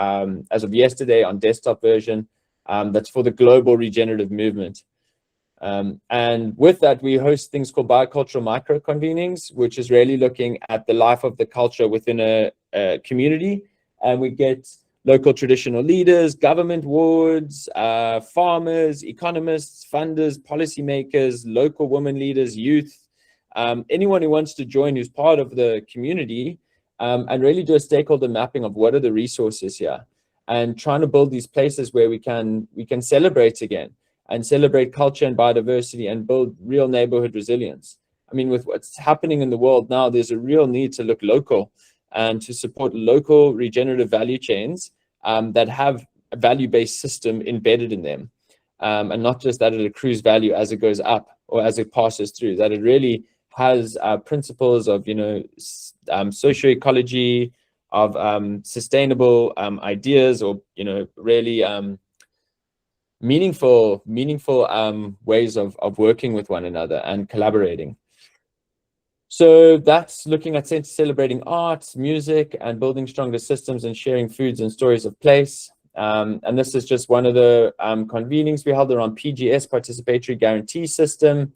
as of yesterday on desktop version, that's for the global regenerative movement. And with that, we host things called biocultural micro-convenings, which is really looking at the life of the culture within a community. And we get local traditional leaders, government wards, farmers, economists, funders, policymakers, local women leaders, youth, anyone who wants to join who's part of the community, and really do a stakeholder mapping of what are the resources here, and trying to build these places where we can celebrate again, and celebrate culture and biodiversity and build real neighborhood resilience. I mean, with what's happening in the world now, there's a real need to look local and to support local regenerative value chains that have a value-based system embedded in them, and not just that it accrues value as it goes up or as it passes through, that it really has principles of, you know, socio-ecology, of sustainable ideas, or, you know, really meaningful ways of working with one another and collaborating. So that's looking at celebrating arts, music, and building stronger systems and sharing foods and stories of place. And this is just one of the convenings we held around PGS, Participatory Guarantee System,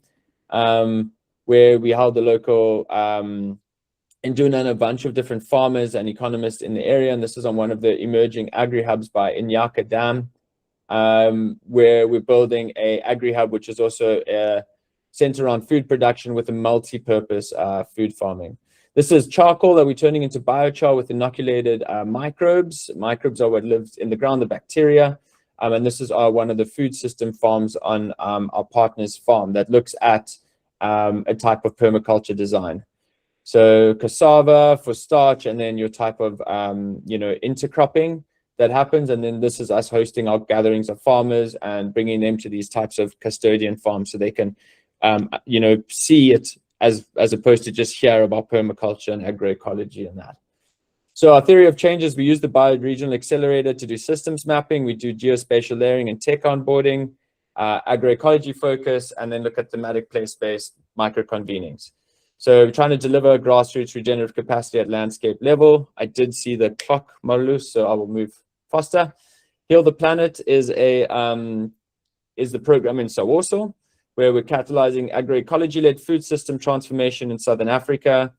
where we held the local Induna and a bunch of different farmers and economists in the area. And this is on one of the emerging agri-hubs by Inyaka Dam, where we're building a agri-hub, which is also a center around food production with a multi-purpose food farming. This is charcoal that we're turning into biochar with inoculated microbes. Microbes are what lives in the ground, the bacteria. And this is one of the food system farms on our partner's farm that looks at a type of permaculture design. So cassava for starch, and then your type of, you know, intercropping that happens. And then this is us hosting our gatherings of farmers and bringing them to these types of custodian farms so they can, you know, see it as opposed to just hear about permaculture and agroecology and that. So our theory of change is we use the bioregional accelerator to do systems mapping. We do geospatial layering and tech onboarding, agroecology focus, and then look at thematic place-based micro-convenings. So we're trying to deliver grassroots regenerative capacity at landscape level. I did see the clock, Marlus, so I will move faster. Heal the Planet is the program in Soweto, where we're catalyzing agroecology-led food system transformation in Southern Africa.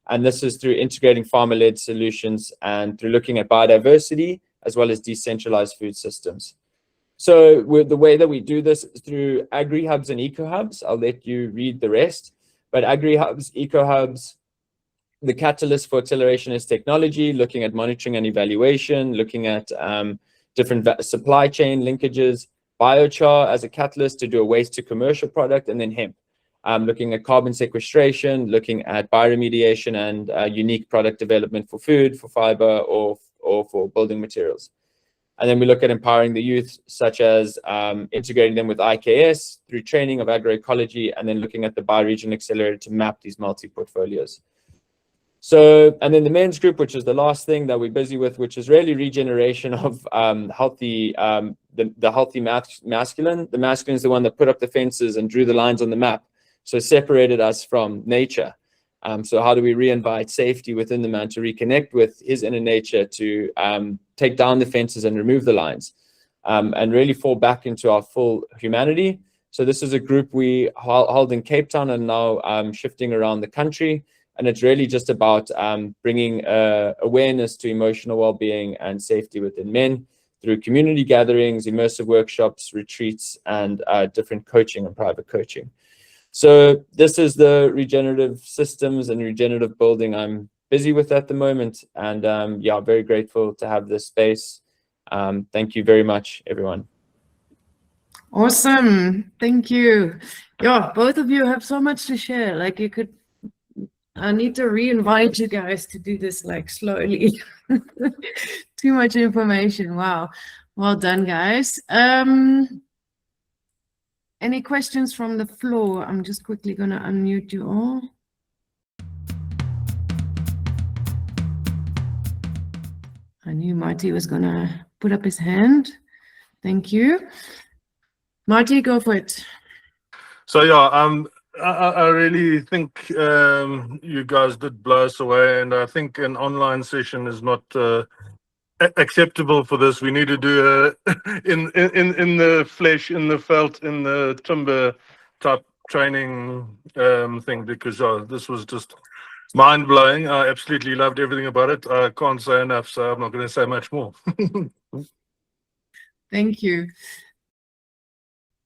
And this is through integrating farmer-led solutions and through looking at biodiversity, as well as decentralized food systems. So the way that we do this is through agri-hubs and eco-hubs. I'll let you read the rest. But agri-hubs, eco-hubs, the catalyst for acceleration is technology, looking at monitoring and evaluation, looking at different supply chain linkages, biochar as a catalyst to do a waste to commercial product, and then hemp, looking at carbon sequestration, looking at bioremediation and unique product development for food, for fiber, or for building materials. And then we look at empowering the youth, such as integrating them with IKS through training of agroecology, and then looking at the bioregional accelerator to map these multi-portfolio's. So, and then the men's group, which is the last thing that we're busy with, which is really regeneration of healthy, the healthy masculine. The masculine is the one that put up the fences and drew the lines on the map, so separated us from nature. So how do we reinvite safety within the man to reconnect with his inner nature, to take down the fences and remove the lines, and really fall back into our full humanity? So this is a group we hold in Cape Town and now shifting around the country. And it's really just about bringing awareness to emotional well-being and safety within men through community gatherings, immersive workshops, retreats, and different coaching and private coaching. So this is the regenerative systems and regenerative building I'm busy with at the moment. And yeah, very grateful to have this space. Thank you very much, everyone. Awesome. Thank you. Yeah, both of you have so much to share. Like, you could, I need to re-invite you guys to do this like slowly. Too much information. Wow. Well done, guys. Any questions from the floor? I'm just quickly going to unmute you all. I knew Marty was going to put up his hand. Thank you. Marty, go for it. So yeah, I really think you guys did blow us away, and I think an online session is not acceptable for this. We need to do in the flesh, in the felt, in the timber type training thing, because this was just mind-blowing. I absolutely loved everything about it. I can't say enough, so I'm not going to say much more. Thank you.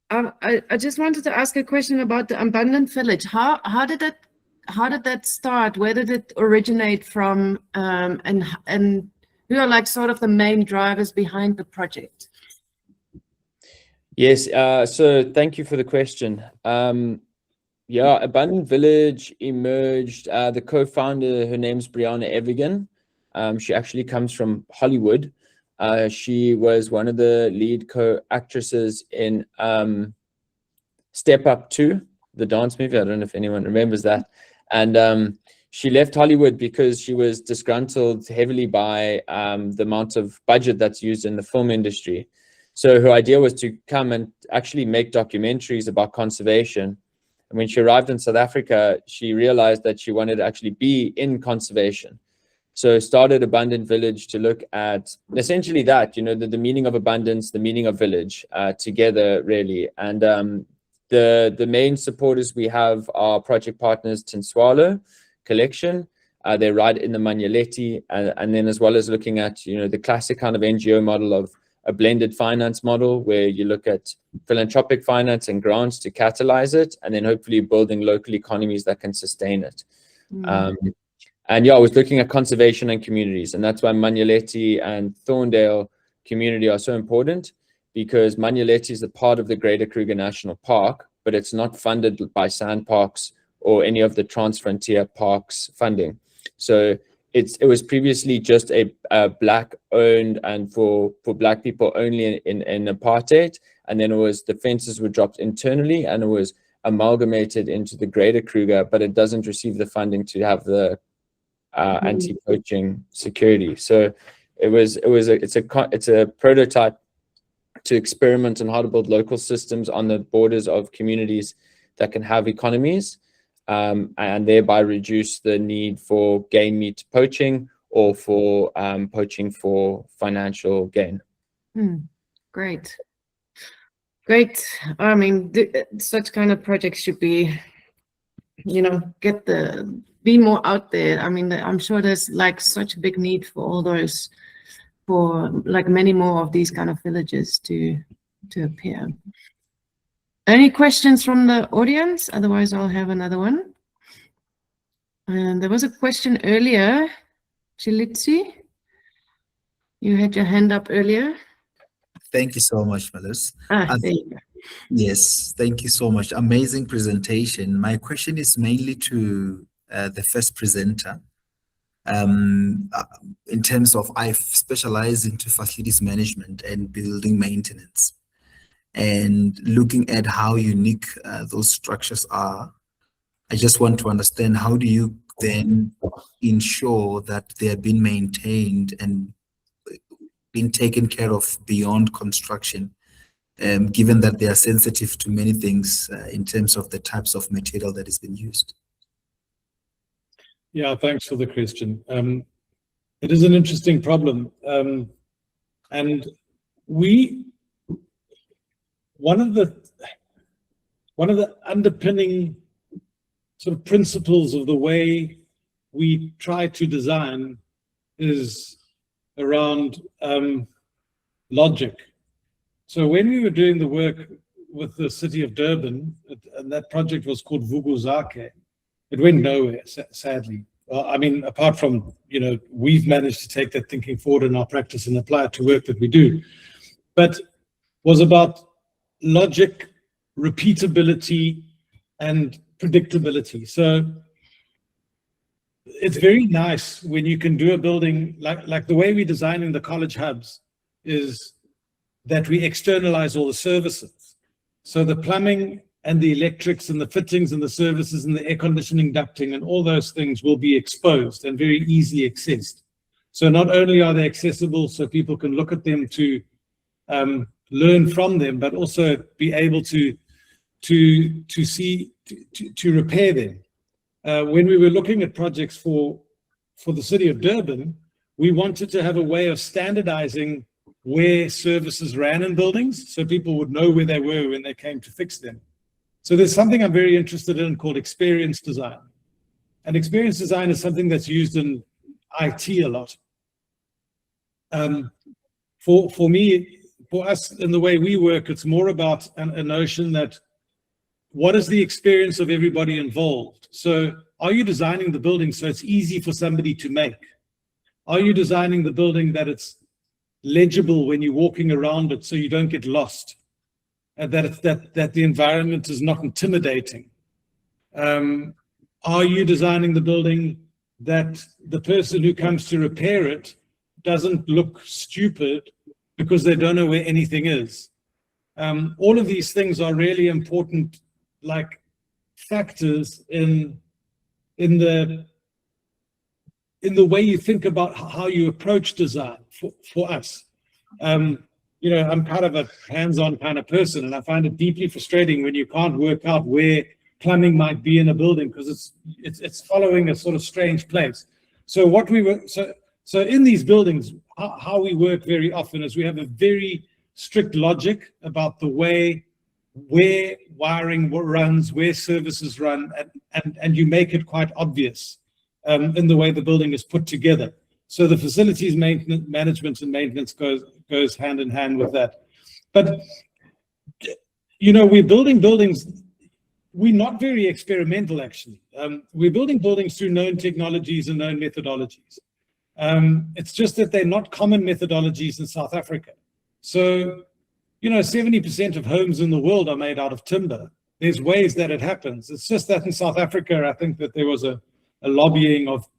I just wanted to ask a question about the abandoned village. How did that start? Where did it originate from? And who are like sort of the main drivers behind the project? Yes, so thank you for the question. Yeah, Abundant Village emerged, the co-founder, her name's Brianna Evigan. She actually comes from Hollywood. She was one of the lead co-actresses in Step Up 2, the dance movie. I don't know if anyone remembers that. And she left Hollywood because she was disgruntled heavily by the amount of budget that's used in the film industry. So her idea was to come and actually make documentaries about conservation. And when she arrived in South Africa, she realized that she wanted to actually be in conservation. So started Abundant Village to look at essentially that, you know, the meaning of abundance, the meaning of village together, really. And the main supporters we have are project partners Tinswalo Collection. They're right in the Manyeleti, and then as well as looking at, you know, the classic kind of NGO model of a blended finance model where you look at philanthropic finance and grants to catalyze it, and then hopefully building local economies that can sustain it. And yeah, I was looking at conservation and communities, and that's why Manyeleti and Thorndale community are so important, because Manyeleti is a part of the Greater Kruger National Park, but it's not funded by Sandparks or any of the Transfrontier Parks funding. So it was previously just a Black owned and for Black people only in apartheid, and then it was the fences were dropped internally and it was amalgamated into the Greater Kruger, but it doesn't receive the funding to have the anti-poaching security. So it's a prototype to experiment on how to build local systems on the borders of communities that can have economies, and thereby reduce the need for game meat poaching or for poaching for financial gain. Great. I mean, such kind of projects should be, you know, be more out there. I mean, I'm sure there's like such a big need for all those, for like many more of these kind of villages to appear. Any questions from the audience? Otherwise, I'll have another one. And there was a question earlier. Chilitsi, you had your hand up earlier. Thank you so much, Melus. There you go. Yes, thank you so much. Amazing presentation. My question is mainly to the first presenter. In terms of, I've specialized into facilities management and building maintenance, and looking at how unique those structures are. I just want to understand, how do you then ensure that they are being maintained and being taken care of beyond construction, given that they are sensitive to many things in terms of the types of material that is being used? Yeah, thanks for the question. It is an interesting problem. And one of the underpinning sort of principles of the way we try to design is around logic. So when we were doing the work with the city of Durban, and that project was called Vuguzake, it went nowhere, sadly. Well, I mean, apart from, you know, we've managed to take that thinking forward in our practice and apply it to work that we do, but was about logic, repeatability, and predictability. So it's very nice when you can do a building like the way we design in the college hubs is that we externalize all the services. So the plumbing and the electrics and the fittings and the services and the air conditioning ducting and all those things will be exposed and very easily accessed. So not only are they accessible so people can look at them to learn from them, but also be able to repair them. When we were looking at projects for the city of Durban, we wanted to have a way of standardizing where services ran in buildings so people would know where they were when they came to fix them. So there's something I'm very interested in called experience design. And experience design is something that's used in IT a lot. For me, for us, in the way we work, it's more about a notion that what is the experience of everybody involved? So are you designing the building so it's easy for somebody to make? Are you designing the building that it's legible when you're walking around it so you don't get lost? And that the environment is not intimidating? Are you designing the building that the person who comes to repair it doesn't look stupid because they don't know where anything is? All of these things are really important, like factors in the way you think about how you approach design for us. You know, I'm kind of a hands-on kind of person, and I find it deeply frustrating when you can't work out where plumbing might be in a building because it's following a sort of strange place. So what we were so in these buildings, how we work very often is we have a very strict logic about the way where wiring runs, where services run, and you make it quite obvious in the way the building is put together. So the facilities management and maintenance goes hand in hand with that. But, you know, we're building buildings, we're not very experimental, actually. We're building buildings through known technologies and known methodologies. It's just that they're not common methodologies in South Africa. So, you know, 70% of homes in the world are made out of timber. There's ways that it happens. It's just that in South Africa, I think that there was a lobbying of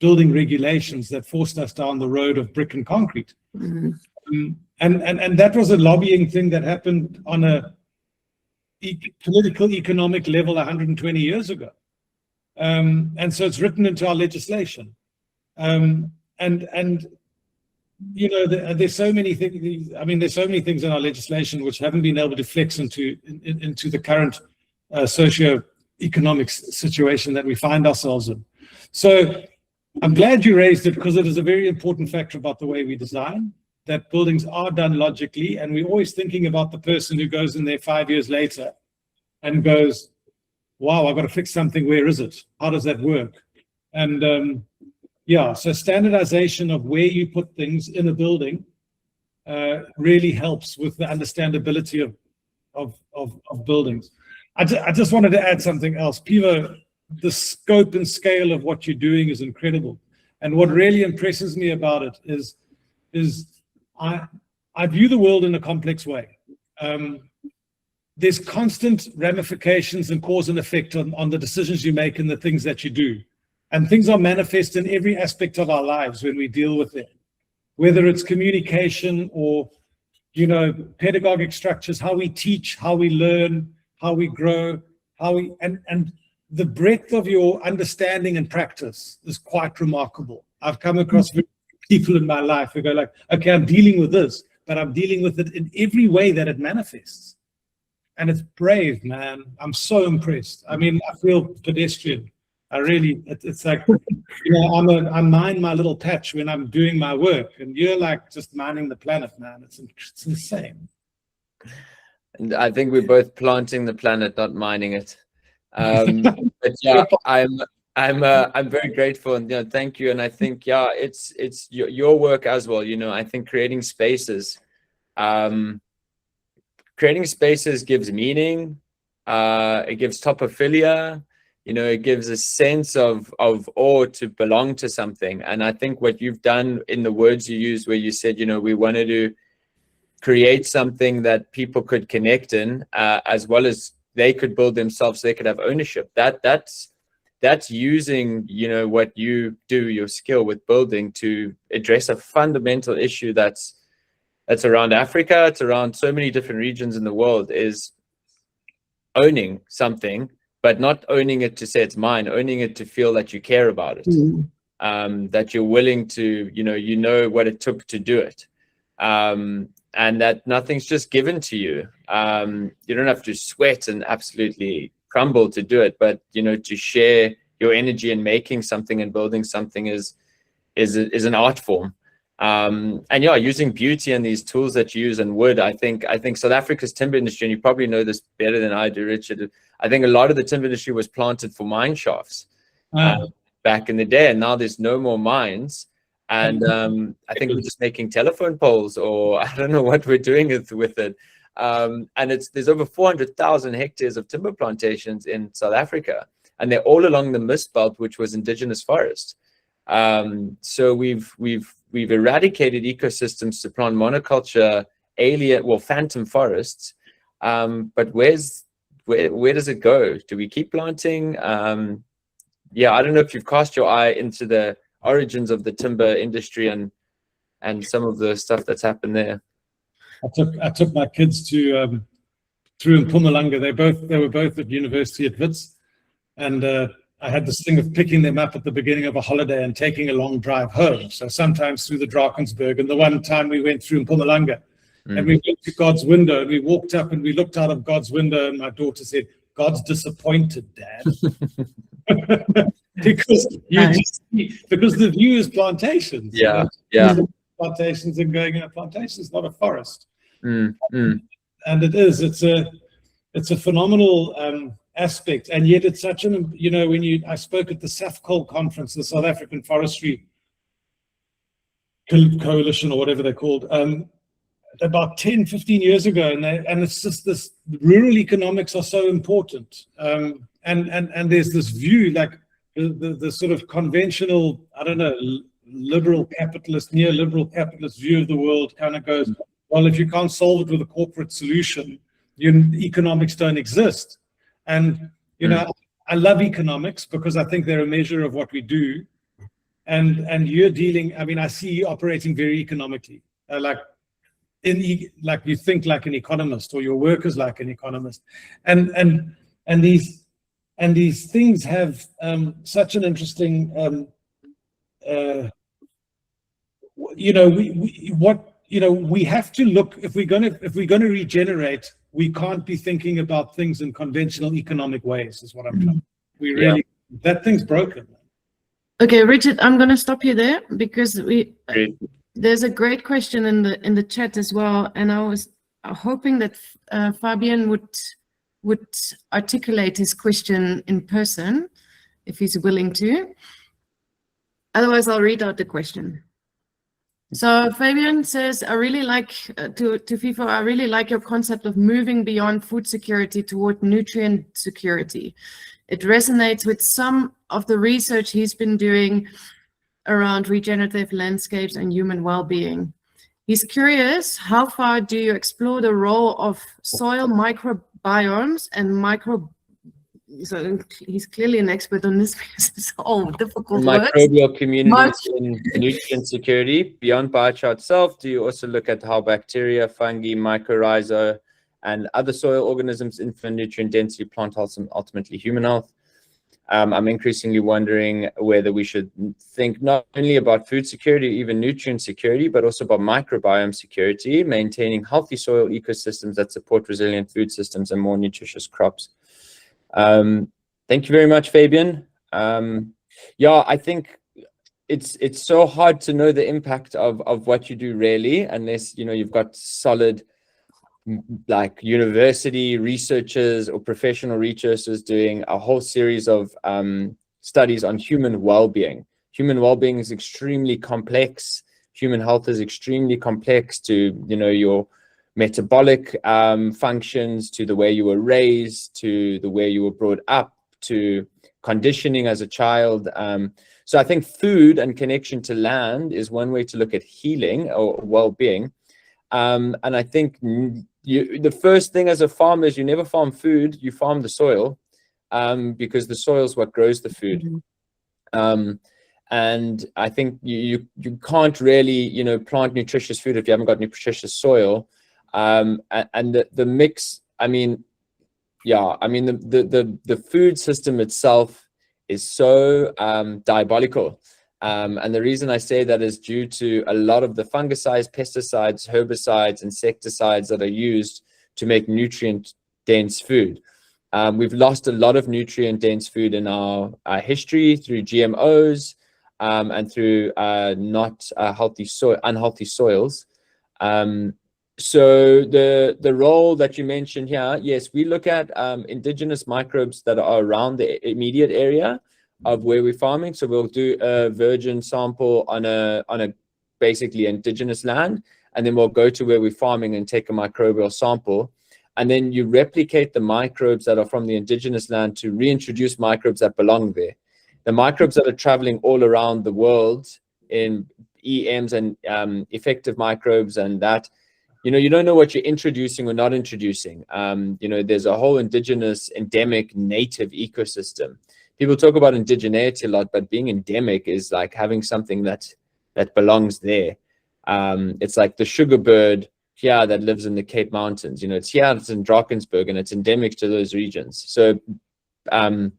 building regulations that forced us down the road of brick and concrete. Mm-hmm. And that was a lobbying thing that happened on a political, economic level 120 years ago. And so it's written into our legislation. And you know, there's so many things. I mean, there's so many things in our legislation which haven't been able to flex into the current socio-economic situation that we find ourselves in. So I'm glad you raised it, because it is a very important factor about the way we design, that buildings are done logically, and we're always thinking about the person who goes in there 5 years later and goes, wow, I've got to fix something. Where is it? How does that work? And yeah, so standardization of where you put things in a building really helps with the understandability of buildings. I just wanted to add something else. PHIVO, the scope and scale of what you're doing is incredible. And what really impresses me about it is I view the world in a complex way. There's constant ramifications and cause and effect on the decisions you make and the things that you do. And things are manifest in every aspect of our lives when we deal with them, whether it's communication or, you know, pedagogic structures, how we teach, how we learn, how we grow, and the breadth of your understanding and practice is quite remarkable. I've come across people in my life who go like, okay, I'm dealing with this, but I'm dealing with it in every way that it manifests. And it's brave, man. I'm so impressed. I mean, I feel pedestrian. I really, it's like, you know, I mine my little patch when I'm doing my work, and you're like just mining the planet, man. It's insane. And I think we're both planting the planet, not mining it. But yeah, I'm very grateful, and you know, thank you. And I think, yeah, it's your work as well. You know, I think creating spaces gives meaning. It gives topophilia. You know, it gives a sense of awe to belong to something. And I think what you've done in the words you used, where you said, you know, we wanted to create something that people could connect in, as well as they could build themselves, so they could have ownership. That's using, you know, what you do, your skill with building, to address a fundamental issue that's around Africa. It's around so many different regions in the world, is owning something, but not owning it to say it's mine, owning it to feel that you care about it, that you're willing to, you know what it took to do it, and that nothing's just given to you. You don't have to sweat and absolutely crumble to do it, but, you know, to share your energy in making something and building something is an art form. And yeah, using beauty and these tools that you use, and wood, I think South Africa's timber industry, and you probably know this better than I do, Richard, I think a lot of the timber industry was planted for mine shafts. back in the day, and now there's no more mines. And I think we're just making telephone poles, or I don't know what we're doing with it. And there's over 400,000 hectares of timber plantations in South Africa, and they're all along the mist belt, which was indigenous forest. So we've eradicated ecosystems to plant monoculture, phantom forests. But where does it go? Do we keep planting? Yeah, I don't know if you've cast your eye into the origins of the timber industry and some of the stuff that's happened there. I took my kids to through in Mpumalanga. They were both at university at Wits, and I had this thing of picking them up at the beginning of a holiday and taking a long drive home. So sometimes through the Drakensberg, and the one time we went through in Mpumalanga, and we went to God's window, and we walked up and we looked out of God's window, and my daughter said, "God's disappointed, Dad." because the view is plantations. Yeah, plantations and going in a plantation is not a forest. Mm. And it's a phenomenal aspect, and yet it's such an, I spoke at the SAFCOL conference, the South African Forestry Coalition, or whatever they're called, about 10, 15 years ago, and it's just this, rural economics are so important, and there's this view, like the sort of conventional, I don't know, liberal capitalist, neoliberal capitalist view of the world kind of goes, well, if you can't solve it with a corporate solution, economics don't exist. And I love economics because I think they're a measure of what we do, and you're dealing, I mean, I see you operating very economically, like you think like an economist, or your work is like an economist, and these things have such an interesting we have to look, if we're going to regenerate, we can't be thinking about things in conventional economic ways, is what I'm trying. That thing's broken. Okay, Richard, I'm going to stop you there because there's a great question in the chat as well, and I was hoping that Fabian would articulate his question in person if he's willing to. Otherwise, I'll read out the question. So Fabian says, I really like, to PHIVO, I really like your concept of moving beyond food security toward nutrient security. It resonates with some of the research he's been doing around regenerative landscapes and human well-being. He's curious, how far do you explore the role of soil microbiomes and so he's clearly an expert on this because it's all difficult microbial communities in nutrient security. Beyond biochar itself, do you also look at how bacteria, fungi, mycorrhiza, and other soil organisms influence nutrient density, plant health, and ultimately human health? I'm increasingly wondering whether we should think not only about food security, even nutrient security, but also about microbiome security, maintaining healthy soil ecosystems that support resilient food systems and more nutritious crops. Thank you very much, Fabian. I think it's so hard to know the impact of what you do, really, unless you've got solid, like, university researchers or professional researchers doing a whole series of studies on human well-being. Human well-being is extremely complex. Human health is extremely complex, to your metabolic functions, to the way you were raised, to the way you were brought up, to conditioning as a child. So I think food and connection to land is one way to look at healing or well-being. And I think the first thing as a farmer is you never farm food, you farm the soil, because the soil is what grows the food. And I think you can't really plant nutritious food if you haven't got nutritious soil. And the mix, the food system itself is so diabolical. And the reason I say that is due to a lot of the fungicides, pesticides, herbicides, insecticides that are used to make nutrient-dense food. We've lost a lot of nutrient-dense food in our history through GMOs and through unhealthy soils. So the role that you mentioned here, yes, we look at indigenous microbes that are around the immediate area of where we're farming. So we'll do a virgin sample on a basically indigenous land, and then we'll go to where we're farming and take a microbial sample. And then you replicate the microbes that are from the indigenous land to reintroduce microbes that belong there. The microbes that are traveling all around the world in EMs and effective microbes and that, you don't know what you're introducing or not introducing. There's a whole indigenous, endemic, native ecosystem. People talk about indigeneity a lot, but being endemic is like having something that belongs there. It's like the sugar bird here that lives in the Cape Mountains. It's here, it's in Drakensberg, and it's endemic to those regions. So the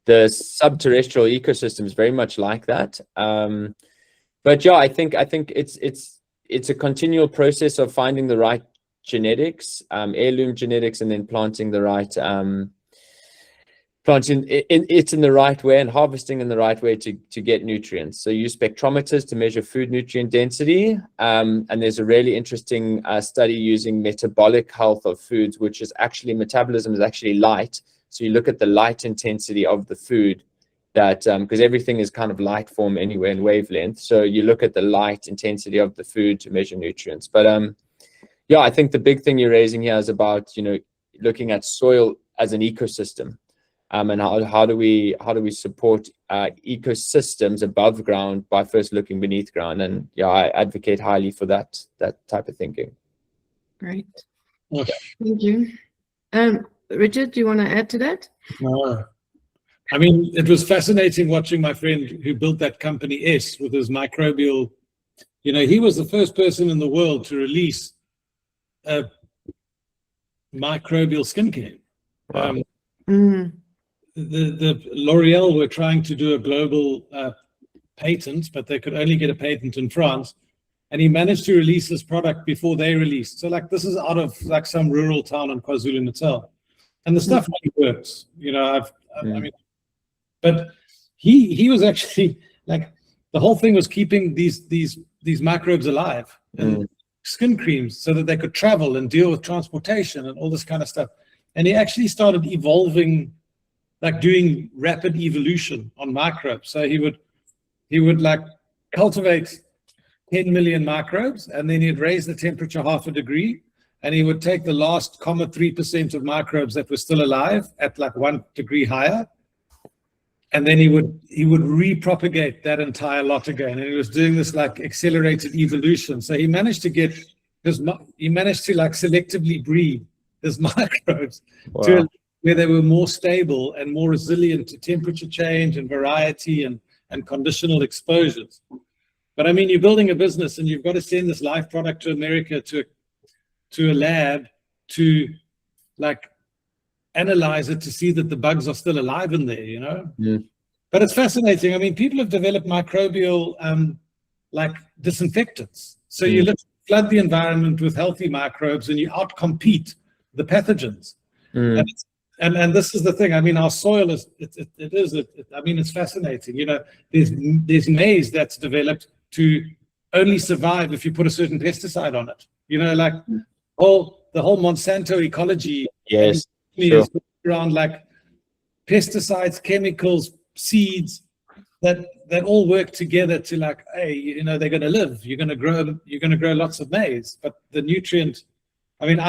subterrestrial ecosystem is very much like that. But yeah, I think it's a continual process of finding the right genetics, heirloom genetics, and then planting the right planting it in the right way and harvesting in the right way to get nutrients. So use spectrometers to measure food nutrient density. And there's a really interesting study using metabolic health of foods, which is actually metabolism is actually light. So you look at the light intensity of the food that, because everything is kind of light form anyway in wavelength. So you look at the light intensity of the food to measure nutrients. But yeah, I think the big thing you're raising here is about, looking at soil as an ecosystem. And how do we support ecosystems above ground by first looking beneath ground? And yeah, I advocate highly for that type of thinking. Great. Okay. Thank you. Richard, do you want to add to that? I mean, it was fascinating watching my friend who built that company S with his microbial. He was the first person in the world to release a microbial skincare. Wow. The L'Oreal were trying to do a global patent, but they could only get a patent in France. And he managed to release this product before they released. So this is out of some rural town in KwaZulu-Natal. And the stuff really works. I mean, but he was actually the whole thing was keeping these microbes alive and skin creams so that they could travel and deal with transportation and all this kind of stuff. And he actually started evolving, doing rapid evolution on microbes. So he would cultivate 10 million microbes, and then he'd raise the temperature 0.5 degree, and he would take the last 0.3% of microbes that were still alive at 1 degree higher, and then he would repropagate that entire lot again. And he was doing this accelerated evolution. So he managed to selectively breed his microbes to where they were more stable and more resilient to temperature change and variety and conditional exposures. But I mean, you're building a business and you've got to send this live product to America to a lab to analyze it to see that the bugs are still alive in there, But it's fascinating. I mean, people have developed microbial disinfectants. So you flood the environment with healthy microbes and you outcompete the pathogens. And this is the thing. I mean, our soil is it's fascinating. There's maize that's developed to only survive if you put a certain pesticide on it. The whole Monsanto ecology. Yes. Is around pesticides, chemicals, seeds that all work together to hey, they're going to live. You're going to grow lots of maize, but the nutrient. I mean,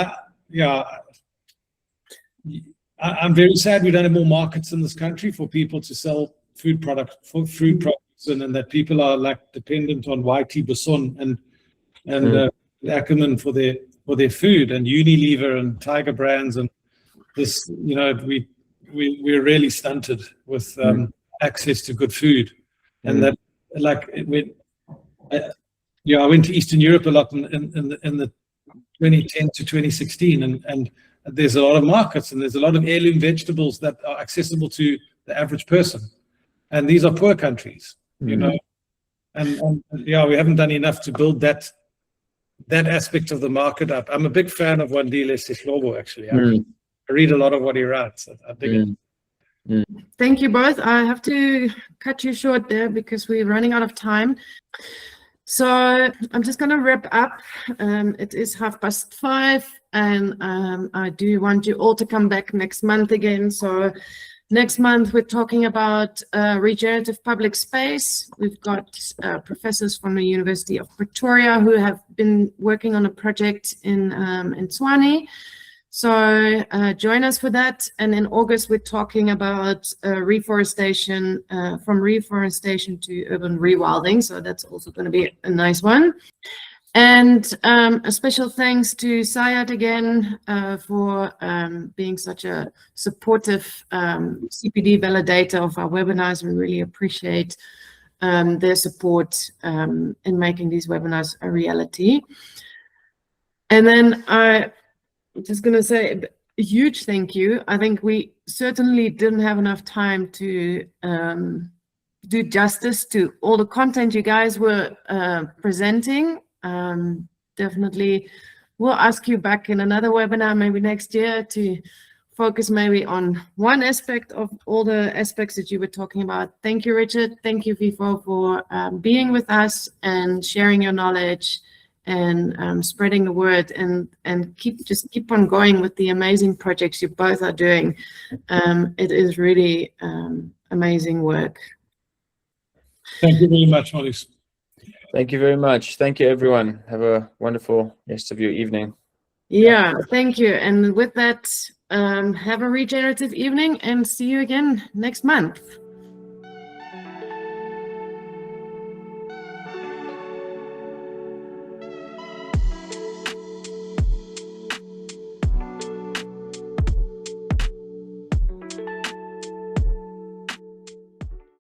I'm very sad we don't have more markets in this country for people to sell food products, and that people are dependent on YT Beson and Ackerman for their food, and Unilever and Tiger Brands, and this, we're really stunted with access to good food. And that I went to Eastern Europe a lot in the 2010 to 2016, and there's a lot of markets and there's a lot of heirloom vegetables that are accessible to the average person, and these are poor countries, and we haven't done enough to build that aspect of the market up. I'm a big fan of Wandile Sihlobo, actually. I read a lot of what he writes. I dig it. Thank you both. I have to cut you short there because we're running out of time. So I'm just going to wrap up. It is 5:30, and I do want you all to come back next month again. So Next month, we're talking about regenerative public space. We've got professors from the University of Pretoria who have been working on a project in Tshwane. So join us for that. And in August, we're talking about reforestation, from reforestation to urban rewilding. So that's also going to be a nice one. And a special thanks to Sayat again for being such a supportive CPD validator of our webinars. We really appreciate their support in making these webinars a reality. And then I'm just going to say a huge thank you. I think we certainly didn't have enough time to do justice to all the content you guys were presenting. Definitely we'll ask you back in another webinar maybe next year to focus maybe on one aspect of all the aspects that you were talking about. Thank you, Richard. Thank you, PHIVO, for being with us and sharing your knowledge and spreading the word, and just keep on going with the amazing projects you both are doing. It is really amazing work. Thank you very much, Molly. Thank you very much. Thank you, everyone. Have a wonderful rest of your evening. Yeah, thank you. And with that, have a regenerative evening and see you again next month.